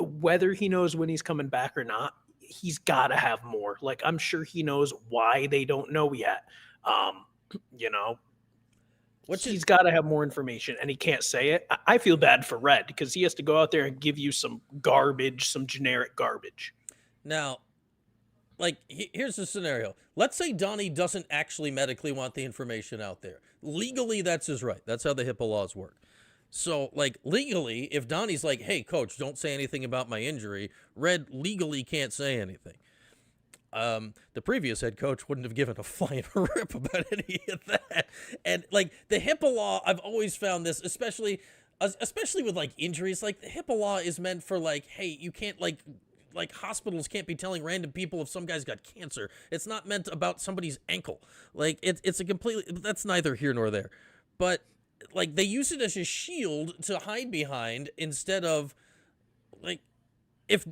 whether he knows when he's coming back or not, he's got to have more. Like, I'm sure he knows why they don't know yet. You know, he's got to have more information, and he can't say it. I feel bad for Red because he has to go out there and give you some garbage, some generic garbage. Now, like, here's the scenario. Let's say Donnie doesn't actually medically want the information out there. Legally, that's his right. That's how the HIPAA laws work. So, like, legally, if Donnie's like, hey, coach, don't say anything about my injury, Red legally can't say anything. The previous head coach wouldn't have given a flying rip about any of that. And, like, the HIPAA law, I've always found this, especially with, like, injuries. Like, the HIPAA law is meant for, like, hey, you can't, like hospitals can't be telling random people if some guy's got cancer. It's not meant about somebody's ankle. Like, it's a completely, that's neither here nor there. But, like, they use it as a shield to hide behind instead of, like, if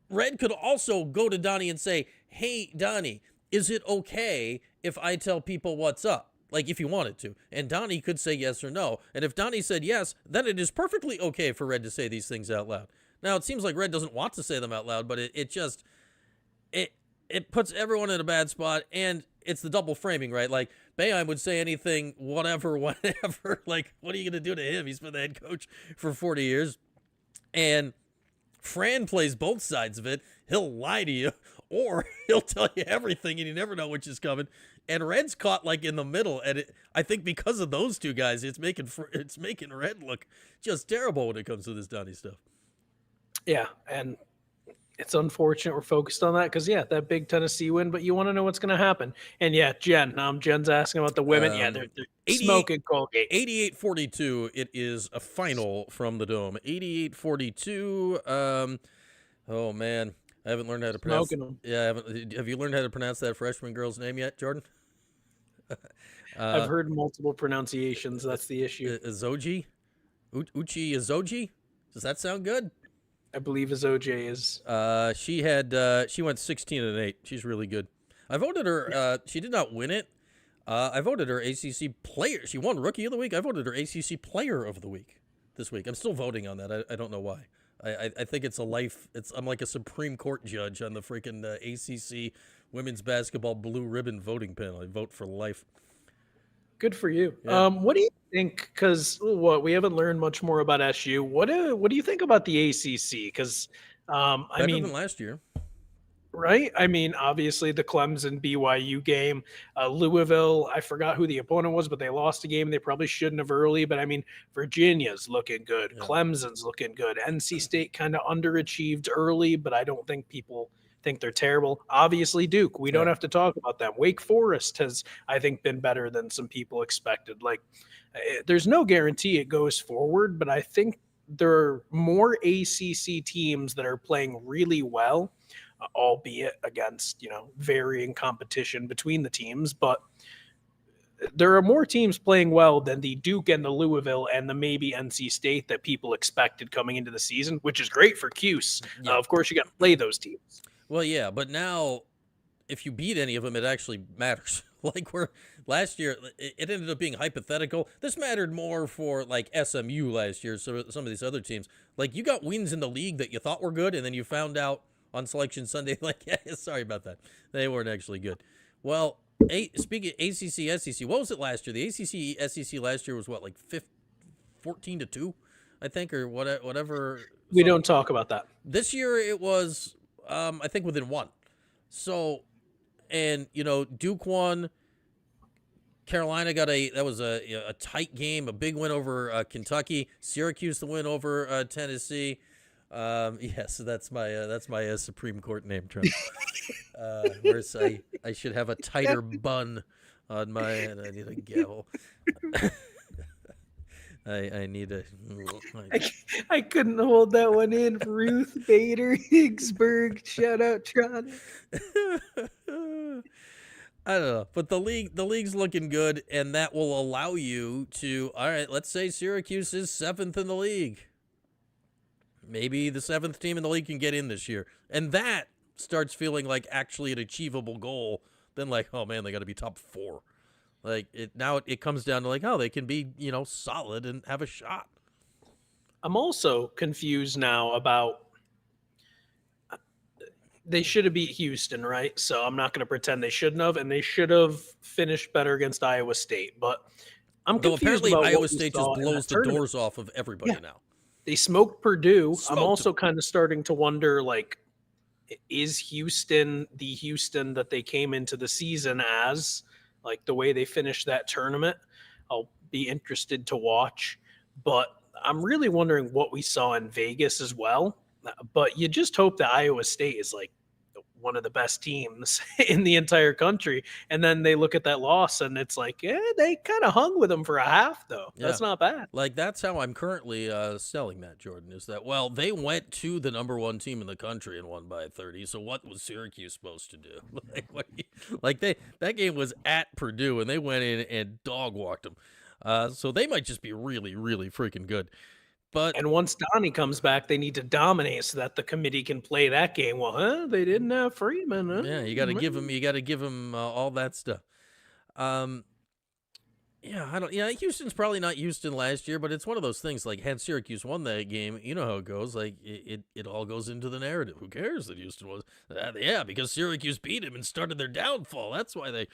Red could also go to Donnie and say, hey, Donnie, is it okay if I tell people what's up? Like, if you wanted to. And Donnie could say yes or no. And if Donnie said yes, then it is perfectly okay for Red to say these things out loud. Now, it seems like Red doesn't want to say them out loud, but it puts everyone in a bad spot, and it's the double framing, right? Like, Boeheim would say anything, whatever. Like, what are you going to do to him? He's been the head coach for 40 years. And Fran plays both sides of it. He'll lie to you, or he'll tell you everything, and you never know which is coming. And Red's caught, like, in the middle, and I think because of those two guys, it's making Red look just terrible when it comes to this Donnie stuff. Yeah, and it's unfortunate we're focused on that because, that big Tennessee win, but you want to know what's going to happen. And, Jen's asking about the women. They're smoking Colgate. 88-42, it is a final from the Dome. 88-42. Oh, man. I haven't learned how to pronounce it. Yeah, have you learned how to pronounce that freshman girl's name yet, Jordan? I've heard multiple pronunciations. That's the issue. Azoji? Uchi Azoji? Does that sound good? I believe Azoji is. She went 16-8. She's really good. I voted her. She did not win it. I voted her ACC player. She won Rookie of the Week. I voted her ACC Player of the Week this week. I'm still voting on that. I don't know why. I think it's a life. I'm like a Supreme Court judge on the freaking ACC women's basketball blue ribbon voting panel. I vote for life. Good for you. Yeah. What do you think? Because we haven't learned much more about SU. What do you think about the ACC? Because better than last year, right? I mean, obviously the Clemson BYU game, Louisville. I forgot who the opponent was, but they lost a game they probably shouldn't have early. But I mean, Virginia's looking good. Yeah. Clemson's looking good. NC State kind of underachieved early, but I don't think people think they're terrible. Obviously, Duke, we don't have to talk about them. Wake Forest has, I think, been better than some people expected. Like, there's no guarantee it goes forward, but I think there are more ACC teams that are playing really well, albeit against, varying competition between the teams. But there are more teams playing well than the Duke and the Louisville and the maybe NC State that people expected coming into the season, which is great for Cuse. Yeah. Of course, you got to play those teams. Well, yeah, but now if you beat any of them, it actually matters. Like last year, it ended up being hypothetical. This mattered more for like SMU last year. So some of these other teams, like you got wins in the league that you thought were good, and then you found out on Selection Sunday, like, yeah, sorry about that, they weren't actually good. Well, speaking of ACC, SEC, what was it last year? The ACC, SEC last year was what, like 14-2, I think, or whatever. We don't talk about that. This year it was, I think, within one. So, and Duke won. Carolina got that was a tight game, a big win over Kentucky. Syracuse the win over Tennessee. Yes, that's my Supreme Court name, Trump. Whereas I should have a tighter bun on my head. I need a gavel. I need a. I couldn't hold that one in. Ruth Bader Higgsburg. Shout out, Tron. I don't know, but the league's looking good, and that will allow you to. All right, let's say Syracuse is 7th in the league. Maybe the 7th team in the league can get in this year, and that starts feeling like actually an achievable goal. Then like, oh man, they got to be top 4. Like it comes down to like, oh, they can be solid and have a shot. I'm also confused now about. They should have beat Houston, right? So I'm not going to pretend they shouldn't have, and they should have finished better against Iowa State. But I'm confused apparently about Iowa what State we saw just blows the doors off of everybody now. They smoked Purdue. Smoked I'm also them. kind of starting to wonder, like, is Houston the Houston that they came into the season as? Like, the way they finished that tournament, I'll be interested to watch. But I'm really wondering what we saw in Vegas as well. But you just hope that Iowa State is, like, one of the best teams in the entire country. And then they look at that loss and it's like, they kind of hung with them for a half, though. Yeah. That's not bad. Like, that's how I'm currently selling that, Jordan, is that, well, they went to the number 1 team in the country and won by 30. So what was Syracuse supposed to do? That game was at Purdue and they went in and dog walked them. So they might just be really, really freaking good. And once Donnie comes back, they need to dominate so that the committee can play that game. Well, they didn't have Freeman. Huh? Yeah, you got to give him all that stuff. Houston's probably not Houston last year, but it's one of those things. Like, had Syracuse won that game, you know how it goes. Like, it all goes into the narrative. Who cares that Houston was? Because Syracuse beat him and started their downfall. That's why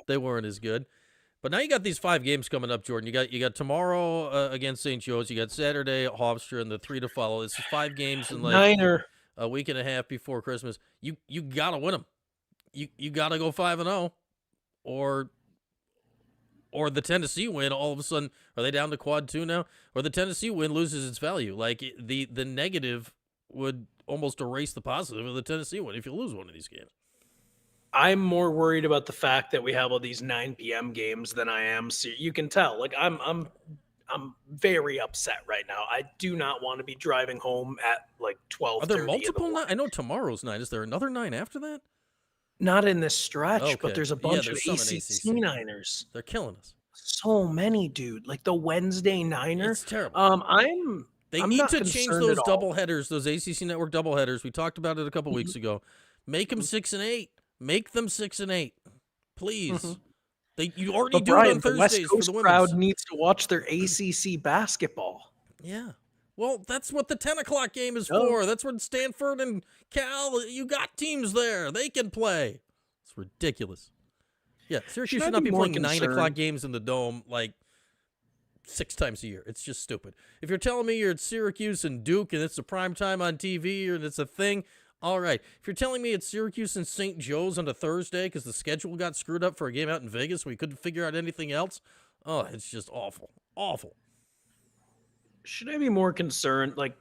they weren't as good. But now you got these 5 games coming up, Jordan. You got tomorrow against St. Joe's. You got Saturday at Hofstra and the 3 to follow. This is 5 games in like a week and a half before Christmas. You gotta win them. You gotta go 5-0, or the Tennessee win. All of a sudden, are they down to quad 2 now? Or the Tennessee win loses its value. Like the negative would almost erase the positive of the Tennessee win if you lose one of these games. I'm more worried about the fact that we have all these 9 p.m. games than I am. So you can tell, like, I'm very upset right now. I do not want to be driving home at like 12. Are there multiple 9? I know tomorrw 9. Is there another 9 after that? Not in this stretch, Okay. but there's a bunch there's of some in ACC Niners. They're killing us. So many, dude. Like the Wednesday Niner. It's terrible. They I'm need not to change concerned those at all. doubleheaders, those ACC Network doubleheaders. We talked about it a couple weeks ago. Make them 6 and 8. Make them 6 and 8, please. You already do it on the West Thursdays for Coast the women's crowd needs to watch their ACC basketball. Yeah. Well, that's what the 10 o'clock game is for. That's where Stanford and Cal, you got teams there. They can play. It's ridiculous. Yeah, Syracuse should not be playing 9 o'clock games in the Dome like 6 times a year. It's just stupid. If you're telling me you're at Syracuse and Duke and it's a prime time on TV and it's a thing, all right. If you're telling me it's Syracuse and St. Joe's on a Thursday because the schedule got screwed up for a game out in Vegas, we couldn't figure out anything else, it's just awful. Awful. Should I be more concerned? Like,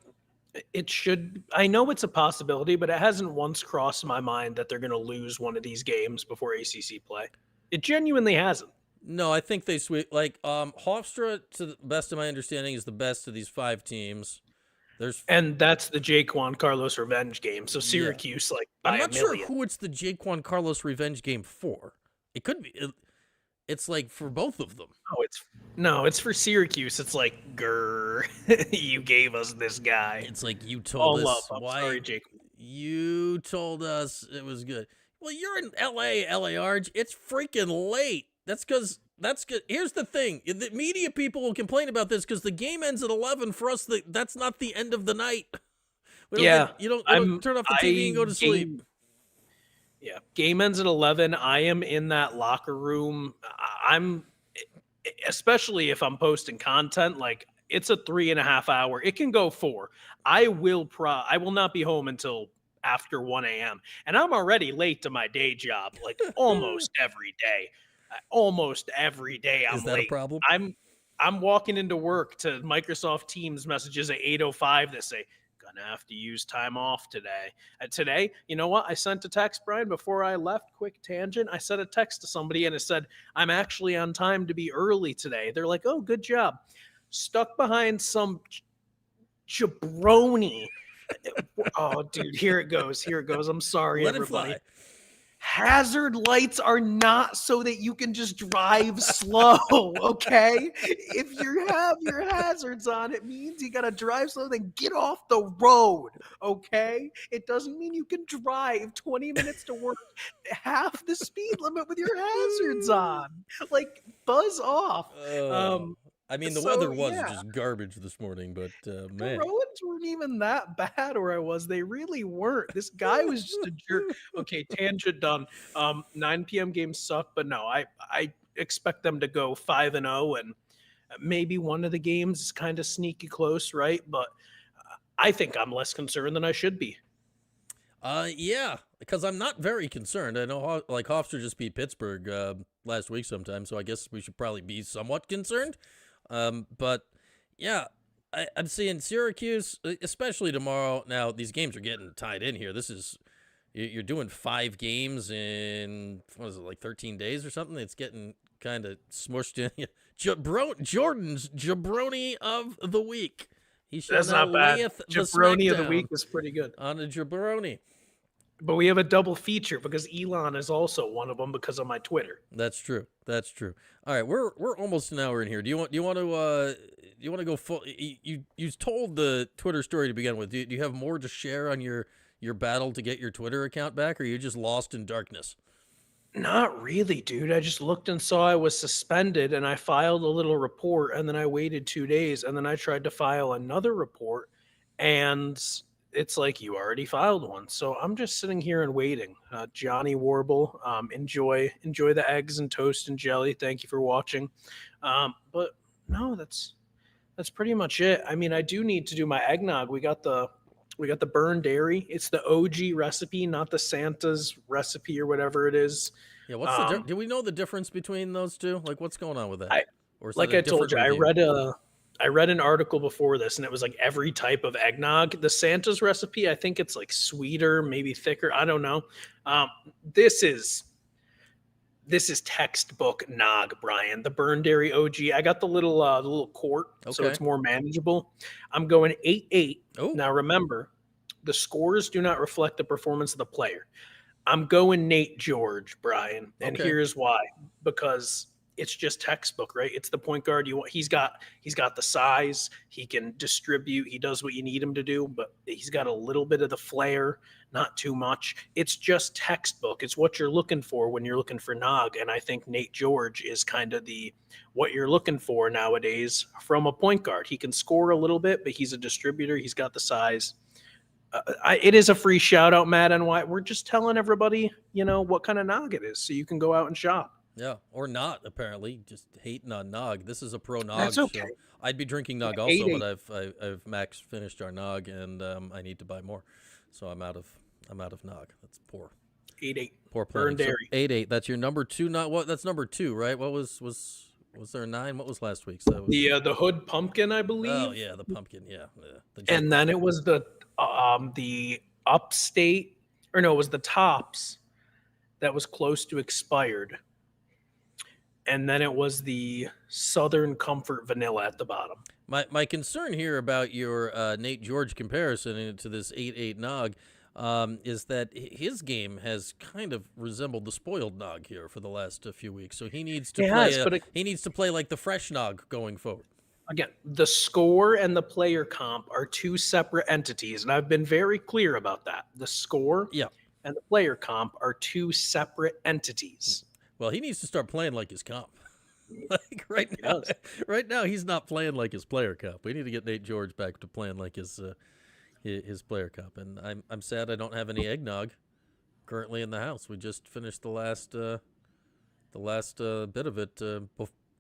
It should. I know it's a possibility, but it hasn't once crossed my mind that they're going to lose one of these games before ACC play. It genuinely hasn't. No, I think they sweep. Like, Hofstra, to the best of my understanding, is the best of these 5 teams. And that's the Jaquan Carlos revenge game. So Syracuse, like, by I'm not a million. sure who it's the Jaquan Carlos revenge game for. It could be. It's like for both of them. It's for Syracuse. It's like, grrr, you gave us this guy. It's like you told us why. Sorry, Jake. You told us it was good. Well, you're in LA Arch. It's freaking late. That's good. Here's the thing: the media people will complain about this because the game ends at 11. For us, that's not the end of the night. You don't turn off the TV and go to sleep. Yeah, game ends at 11. I am in that locker room. Especially if I'm posting content, like it's a 3.5 hour. It can go 4. I will not be home until after 1 a.m. And I'm already late to my day job, like almost every day. Almost every day I'm late. Is that a problem? I'm walking into work to Microsoft Teams messages at 8:05 that say, gonna have to use time off today. Today, you know what? I sent a text, Brian, before I left. Quick tangent. I sent a text to somebody and it said, I'm actually on time to be early today. They're like, oh, good job. Stuck behind some jabroni. Oh, dude, here it goes. I'm sorry, Let everybody. it fly. Hazard lights are not so that you can just drive slow, okay? If you have your hazards on, it means you gotta drive slow, then get off the road, okay? It doesn't mean you can drive 20 minutes to work half the speed limit with your hazards on. Like, buzz off. I mean, the weather was just garbage this morning, but man. The roads weren't even that bad where I was. They really weren't. This guy was just a jerk. Okay, tangent done. 9 p.m. games suck, but no, I expect them to go 5-0, and maybe one of the games is kind of sneaky close, right? But I think I'm less concerned than I should be. Yeah, because I'm not very concerned. I know, like, Hofstra just beat Pittsburgh last week sometime, so I guess we should probably be somewhat concerned. But yeah, I'm seeing Syracuse, especially tomorrow. Now, these games are getting tied in here. You're doing 5 games in, what is it, like 13 days or something? It's getting kind of smushed in. Jordan's jabroni of the week. That's not bad. Jabroni of the week is pretty good. On a jabroni. But we have a double feature because Elon is also one of them because of my Twitter. That's true. All right, we're almost an hour in here. Do you want to go full? You told the Twitter story to begin with. Do you have more to share on your battle to get your Twitter account back, or are you just lost in darkness? Not really, dude. I just looked and saw I was suspended, and I filed a little report, and then I waited 2 days, and then I tried to file another report, and it's like, you already filed one. So I'm just sitting here and waiting. Johnny Warble, enjoy the eggs and toast and jelly. Thank you for watching. But no, that's pretty much it. I mean, I do need to do my eggnog. We got the burned dairy. It's the OG recipe, not the Santa's recipe or whatever it is. Yeah, what's do we know the difference between those two? Like, what's going on with that? Like I told you, I read an article before this, and it was like every type of eggnog. The Santa's recipe, I think it's like sweeter, maybe thicker. I don't know. This is textbook nog, Brian. The Burn Dairy OG. I got the little quart, so it's more manageable. I'm going 8-8. Now remember, the scores do not reflect the performance of the player. I'm going Nate George, Brian, and here's why. Because it's just textbook, right? It's the point guard you want. He's got the size. He can distribute. He does what you need him to do, but he's got a little bit of the flair, not too much. It's just textbook. It's what you're looking for when you're looking for nog, and I think Nate George is kind of what you're looking for nowadays from a point guard. He can score a little bit, but he's a distributor. He's got the size. It is a free shout out, Matt, and why we're just telling everybody, what kind of nog it is, so you can go out and shop. Yeah, or not, apparently. Just hating on nog. This is a pro nog That's okay. show. I'd be drinking nog also, but I've max finished our nog, and I need to buy more. So I'm out of nog. That's poor. 8-8. Poor planning. Burn Dairy. 8-8. That's your number 2. Not what? That's number 2, right? What was Was there a 9? What was last week's? That was The hood pumpkin, I believe. Oh yeah, the pumpkin. Yeah, And then it was the upstate, or no, it was the tops that was close to expired. And then it was the Southern Comfort Vanilla at the bottom. My concern here about your Nate George comparison to this 8-8 Nog is that his game has kind of resembled the spoiled Nog here for the last few weeks. So he needs to he needs to play like the fresh Nog going forward. Again, the score and the player comp are two separate entities, and I've been very clear about that. The score and the player comp are two separate entities. Well, he needs to start playing like his comp. Like right now he's not playing like his player comp. We need to get Nate George back to playing like his player comp. And I'm sad I don't have any eggnog currently in the house. We just finished the last bit of it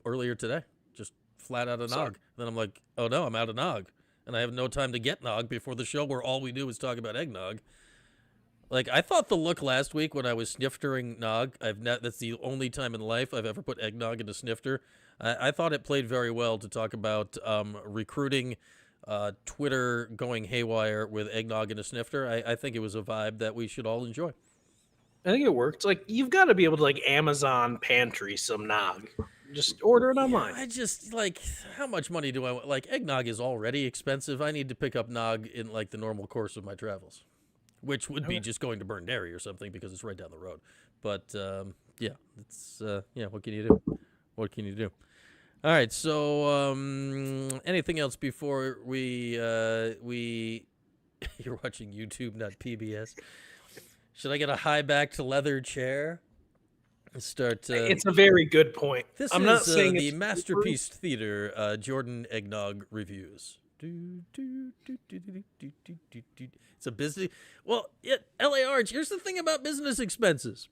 earlier today. Just flat out of nog. Then I'm like, oh no, I'm out of nog, and I have no time to get nog before the show where all we do is talk about eggnog. Like, I thought the look last week when I was sniftering nog, that's the only time in life I've ever put eggnog in a snifter. I thought it played very well to talk about recruiting, Twitter going haywire with eggnog in a snifter. I think it was a vibe that we should all enjoy. I think it worked. Like, you've got to be able to like Amazon pantry some nog. Just order it online. I just like, how much money do I want? Like, eggnog is already expensive. I need to pick up nog in like the normal course of my travels, which would be just going to Burn Dairy or something because it's right down the road. But yeah, it's what can you do? What can you do? All right, so anything else before we you're watching YouTube, not PBS. Should I get a high back to leather chair? Start. It's a very good point. This I'm is not saying the Masterpiece Theater Jordan Eggnog reviews. It's a business. Well, LARG, here's the thing about business expenses.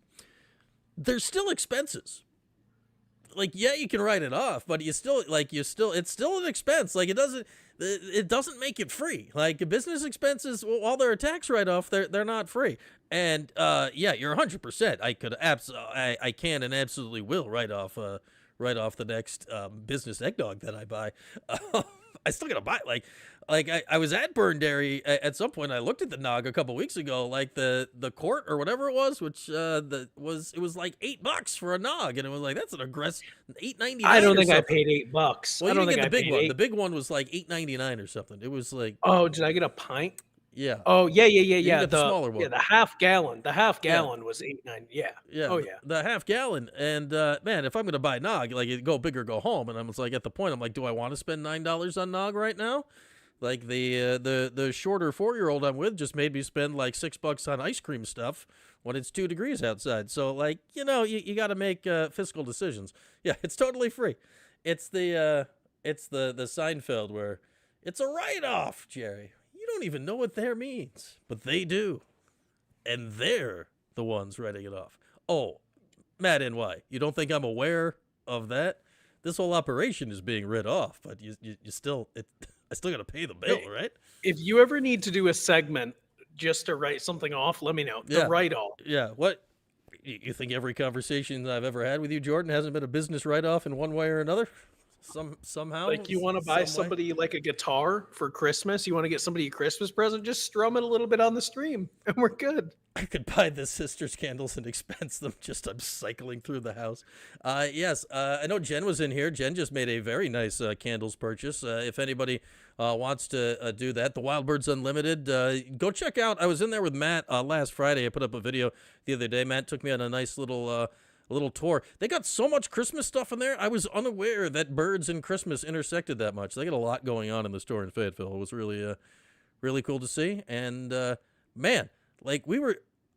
They're still expenses. Like, yeah, you can write it off, but it's still an expense. Like, it doesn't make it free. Like, business expenses, while they're a tax write-off, they're not free. And yeah, you're 100%. I can and absolutely will write off the next business eggnog that I buy. I still gotta buy I was at Burn Dairy at some point. I looked at the nog a couple weeks ago, like the quart or whatever it was, which it was like $8 for a nog, and it was like, that's an aggressive $8.99. I don't think I paid $8. Well, I don't think get the big one. $8. The big one was like $8.99 or something. It was like, oh, did I get a pint? Yeah. Oh yeah. The smaller one. Yeah, the half gallon. The half gallon was $8.90. Yeah. Yeah. Oh yeah. The half gallon. And man, if I'm gonna buy nog, like, go big or go home. And I'm like, at the point, I'm like, do I want to spend $9 on nog right now? Like the shorter 4-year-old I'm with just made me spend like $6 on ice cream stuff when it's 2 degrees outside. So like, you got to make fiscal decisions. Yeah, it's totally free. It's the Seinfeld where it's a write-off, Jerry. You don't even know what there means, but they do, and they're the ones writing it off. Oh, Matt NY, you don't think I'm aware of that? This whole operation is being writ off, but I still got to pay the bill, right? If you ever need to do a segment just to write something off, let me know. The write-off. Yeah. What? You think every conversation I've ever had with you, Jordan, hasn't been a business write-off in one way or another? Somehow. Like, you want to buy somebody like a guitar for Christmas? You want to get somebody a Christmas present? Just strum it a little bit on the stream, and we're good. I could buy the sisters' candles and expense them. I'm cycling through the house. Yes, I know Jen was in here. Jen just made a very nice candles purchase. If anybody wants to do that, the Wild Birds Unlimited, go check out. I was in there with Matt last Friday. I put up a video the other day. Matt took me on a nice little tour. They got so much Christmas stuff in there. I was unaware that birds and Christmas intersected that much. They got a lot going on in the store in Fayetteville. It was really, really cool to see. And man, like,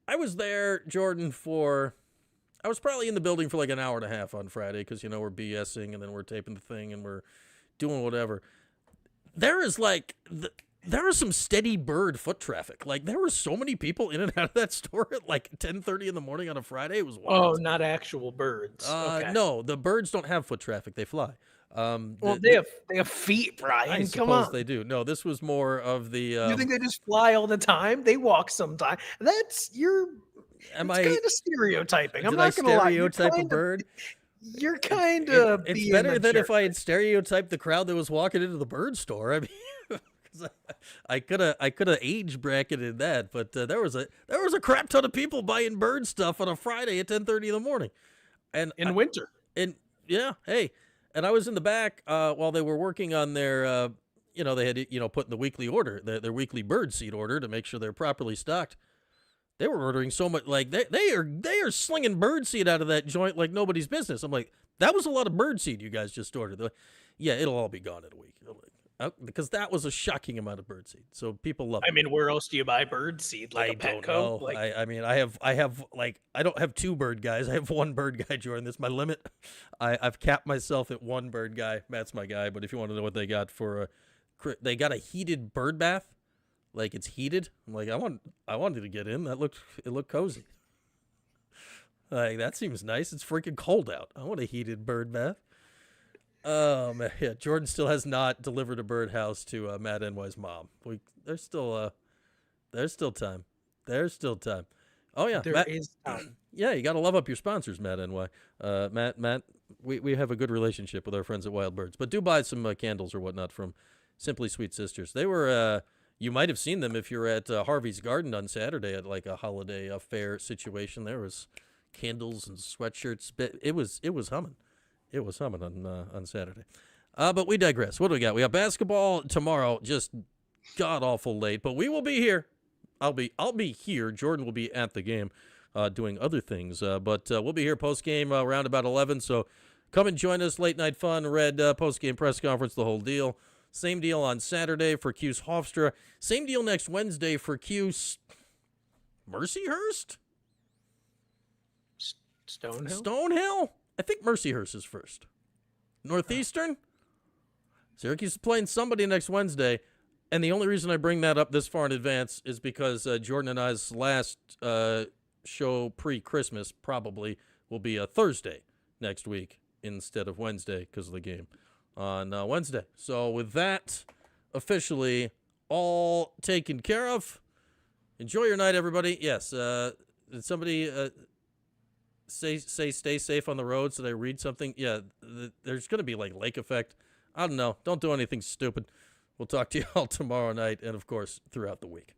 I was there, Jordan, I was probably in the building for like an hour and a half on Friday because, we're BSing and then we're taping the thing and we're doing whatever. There is there is some steady bird foot traffic. Like, there were so many people in and out of that store at like 10:30 in the morning on a Friday. It was wild. Oh, not actual birds. Okay. No, the birds don't have foot traffic. They fly. Well, they have feet, Brian. I suppose they do. No, this was more of the. You think they just fly all the time? They walk sometime. That's kind of stereotyping. I'm not going to lie. Stereotype a bird? You're kind of. It's better than if I had stereotyped the crowd that was walking into the bird store. I mean, 'cause I could have age bracketed that, but there was a crap ton of people buying bird stuff on a Friday at 10:30 in the morning, and in winter. And yeah, hey, and I was in the back while they were working on their, they had put in the weekly order, their weekly bird seed order to make sure they're properly stocked. They were ordering so much, like they are slinging bird seed out of that joint like nobody's business. I'm like, that was a lot of bird seed you guys just ordered. They're like, yeah, it'll all be gone in a week. Because that was a shocking amount of bird seed. So people love it. I mean, where else do you buy bird seed? Like I a don't Petco? know. Like, I have like, I don't have two bird guys. I have one bird guy, Jordan. That's my limit. I've capped myself at one bird guy. Matt's my guy. But if you want to know what they got for they got a heated bird bath. Like it's heated. I'm like, I wanted to get in. It looked cozy. Like that seems nice. It's freaking cold out. I want a heated bird bath. Oh man, yeah. Jordan still has not delivered a birdhouse to Matt NY's mom. There's still time. There's still time. Oh yeah, there is time. Yeah, you got to love up your sponsors, Matt NY. Matt, we have a good relationship with our friends at Wild Birds, but do buy some candles or whatnot from Simply Sweet Sisters. They were. You might have seen them if you're at Harvey's Garden on Saturday at like a holiday fair situation. There was candles and sweatshirts. It was humming. It was humming on Saturday. But we digress. What do we got? We got basketball tomorrow, just god-awful late. But we will be here. I'll be here. Jordan will be at the game doing other things. But we'll be here post-game around about 11. So come and join us. Late night fun, Red post-game press conference, the whole deal. Same deal on Saturday for Cuse Hofstra. Same deal next Wednesday for Cuse Mercyhurst? Stonehill? I think Mercyhurst is first. Northeastern? Syracuse is playing somebody next Wednesday, and the only reason I bring that up this far in advance is because Jordan and I's last show pre-Christmas probably will be a Thursday next week instead of Wednesday because of the game on Wednesday. So with that officially all taken care of, enjoy your night, everybody. Yes, did somebody... Say stay safe on the roads. Did I read something? Yeah, there's going to be like lake effect. I don't know. Don't do anything stupid. We'll talk to you all tomorrow night and, of course, throughout the week.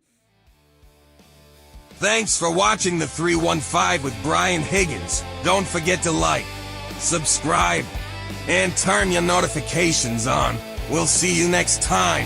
Thanks for watching the 315 with Brian Higgins. Don't forget to like, subscribe, and turn your notifications on. We'll see you next time.